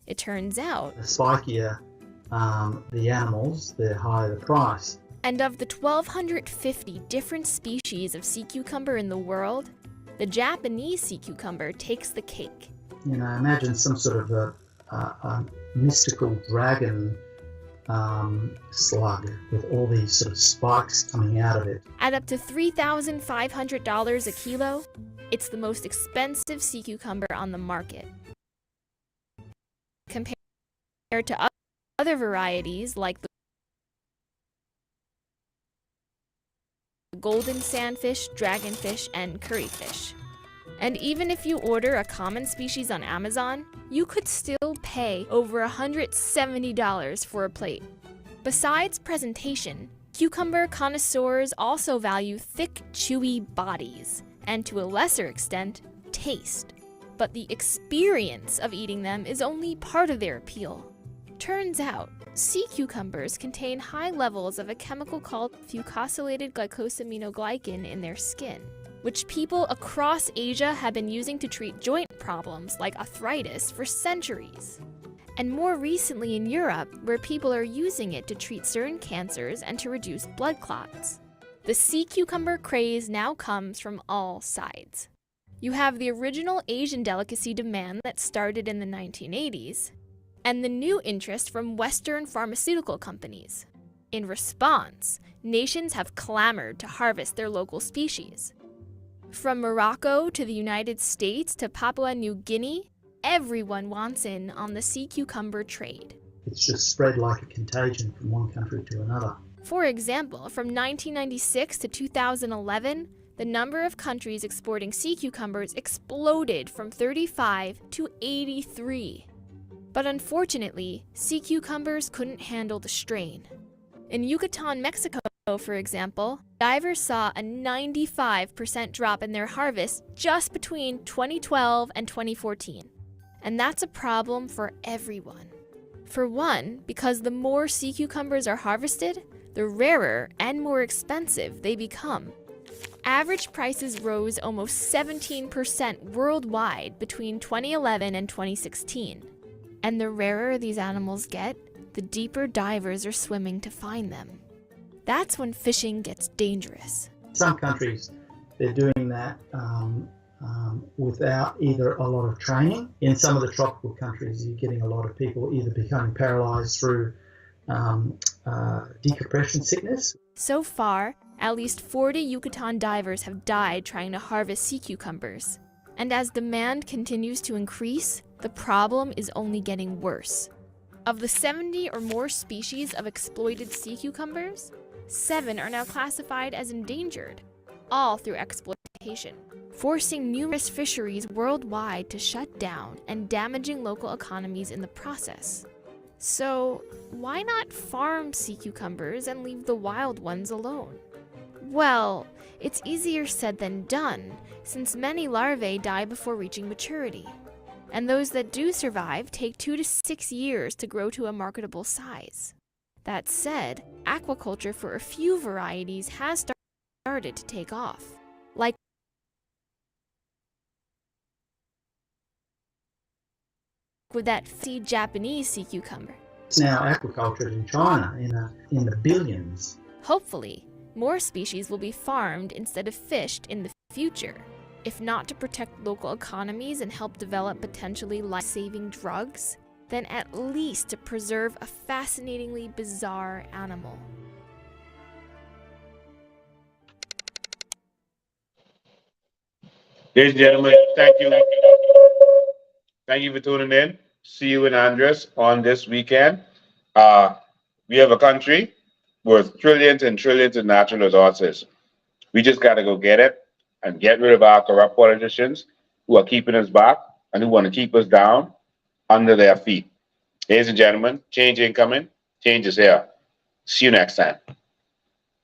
It turns out, the spikier the animals, the higher the price. And of the 1,250 different species of sea cucumber in the world, the Japanese sea cucumber takes the cake. You know, imagine some sort of a mystical dragon slug with all these sort of spikes coming out of it. At up to $3,500 a kilo, it's the most expensive sea cucumber on the market. Compared to other varieties like the golden sandfish, dragonfish, and curryfish. And even if you order a common species on Amazon, you could still pay over $170 for a plate. Besides presentation, cucumber connoisseurs also value thick, chewy bodies, and to a lesser extent, taste. But the experience of eating them is only part of their appeal. Turns out, sea cucumbers contain high levels of a chemical called fucosylated glycosaminoglycan in their skin, which people across Asia have been using to treat joint problems like arthritis for centuries. And more recently in Europe, where people are using it to treat certain cancers and to reduce blood clots. The sea cucumber craze now comes from all sides. You have the original Asian delicacy demand that started in the 1980s, and the new interest from Western pharmaceutical companies. In response, nations have clamored to harvest their local species. From Morocco to the United States to Papua New Guinea, everyone wants in on the sea cucumber trade. It's just spread like a contagion from one country to another. For example, from 1996 to 2011, the number of countries exporting sea cucumbers exploded from 35 to 83. But unfortunately, sea cucumbers couldn't handle the strain. In Yucatan, Mexico, for example, divers saw a 95% drop in their harvest just between 2012 and 2014. And that's a problem for everyone. For one, because the more sea cucumbers are harvested, the rarer and more expensive they become. Average prices rose almost 17% worldwide between 2011 and 2016. And the rarer these animals get, the deeper divers are swimming to find them. That's when fishing gets dangerous. Some countries, they're doing that without either a lot of training. In some of the tropical countries, you're getting a lot of people either becoming paralyzed through decompression sickness. So far, at least 40 Yucatan divers have died trying to harvest sea cucumbers. And as demand continues to increase, the problem is only getting worse. Of the 70 or more species of exploited sea cucumbers, 7 are now classified as endangered, all through exploitation, forcing numerous fisheries worldwide to shut down and damaging local economies in the process. So, why not farm sea cucumbers and leave the wild ones alone? Well, it's easier said than done, since many larvae die before reaching maturity. And those that do survive take 2 to 6 years to grow to a marketable size. That said, aquaculture for a few varieties has started to take off, like with that Japanese sea cucumber. It's now aquaculture in China in the billions. Hopefully, more species will be farmed instead of fished in the future, if not to protect local economies and help develop potentially life-saving drugs, then at least to preserve a fascinatingly bizarre animal. Ladies and gentlemen, thank you. Thank you for tuning in. See you in Andres on this weekend. We have a country with trillions and trillions of natural resources. We just got to go get it and get rid of our corrupt politicians who are keeping us back and who want to keep us down under their feet. Ladies and gentlemen, change ain't coming. Change is here. See you next time.